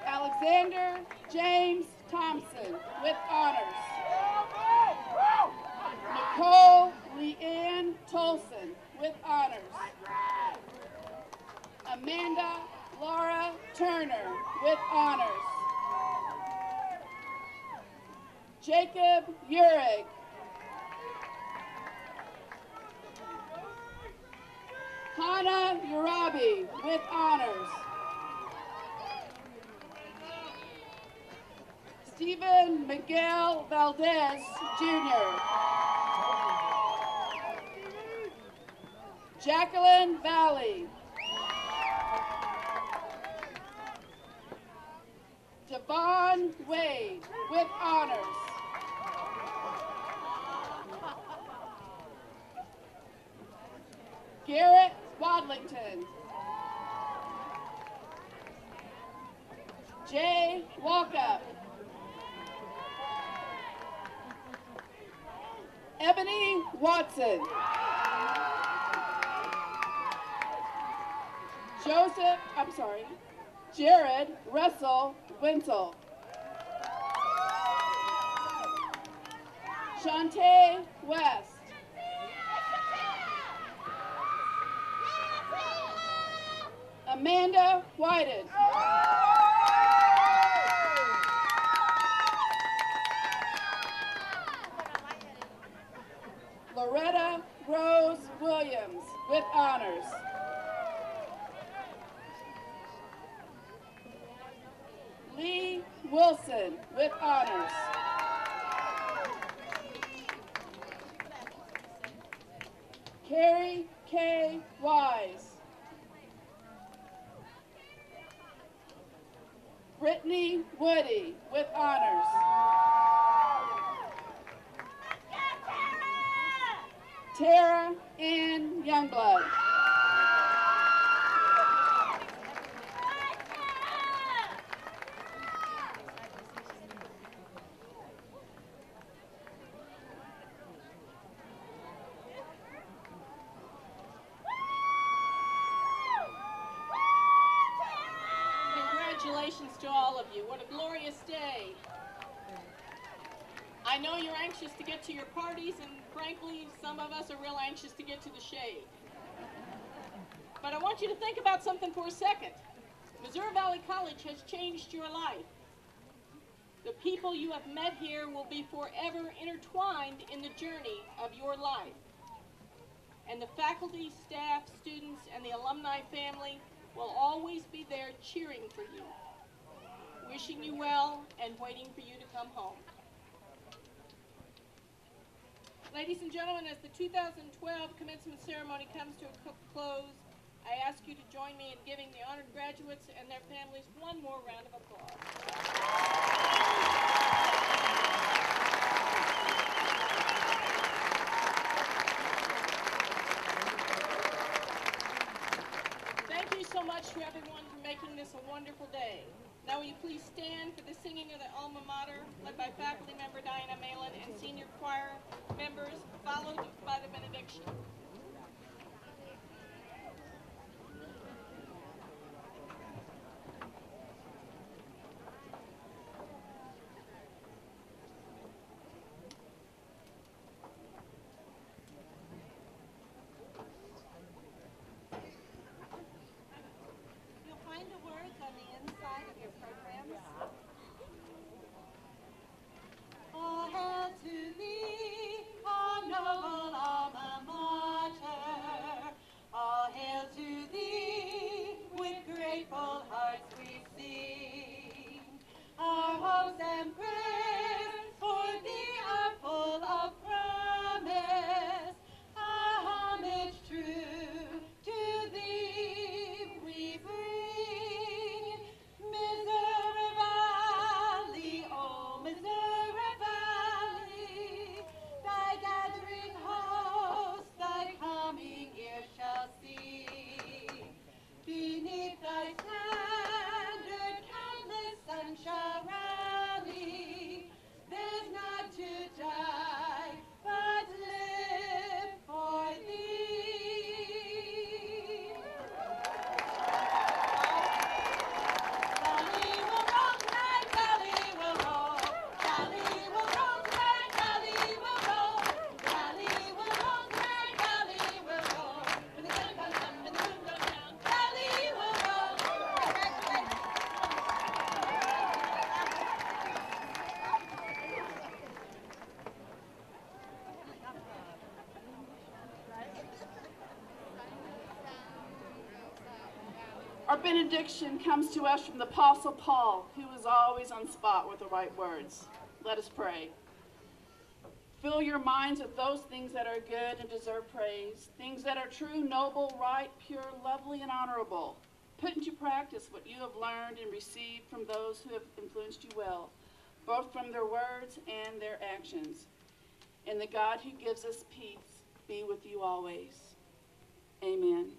[SPEAKER 1] Alexander James Thompson with honors. Nicole Leanne Tolson with honors. Amanda Laura Turner with honors. Jacob Urig. Hannah Urabi with honors. Stephen Miguel Valdez, Jr. Jacqueline Valley. Devon Wade with honors. Garrett Wadlington. Jay Walkup. Ebony Watson. Jared Russell Wintle. Shantae West. Amanda Whited. Loretta Rose Williams with honors. Lee Wilson with honors. Carrie K. Wise. Brittany Woody with honors. Tara Ann Youngblood.
[SPEAKER 2] Congratulations to all of you. What a glorious day. I know you're anxious to get to your parties, and frankly, some of us are real anxious to get to the shade. But I want you to think about something for a second. Missouri Valley College has changed your life. The people you have met here will be forever intertwined in the journey of your life. And the faculty, staff, students, and the alumni family will always be there cheering for you, wishing you well, and waiting for you to come home. Ladies and gentlemen, as the 2012 commencement ceremony comes to a close, I ask you to join me in giving the honored graduates and their families one more round of applause. Thank you so much to everyone for making this a wonderful day. Now will you please stand for the singing of the alma mater, led by faculty member Diana Malin and senior choir members, followed by the benediction.
[SPEAKER 9] You'll find the words on the inside of your programs. All hail to thee, our noble alma mater. All hail to thee, with grateful hearts we sing. Our hopes and prayers for thee are full of promise. Our homage true to thee we bring. Missouri Valley, oh Missouri Valley, thy gathering host, thy coming ear shall see. Beneath thy standard, countless sun shall rally. There's not to die, but live for thee. Valley will roll tonight, valley will roll. Valley will roll tonight, valley will roll. Valley will roll tonight, valley will roll. When the sun comes up and the moon goes down, valley will roll. Congratulations.
[SPEAKER 1] Our benediction comes to us from the Apostle Paul, who is always on spot with the right words. Let us pray. Fill your minds with those things that are good and deserve praise, things that are true, noble, right, pure, lovely, and honorable. Put into practice what you have learned and received from those who have influenced you well, both from their words and their actions. And the God who gives us peace be with you always. Amen.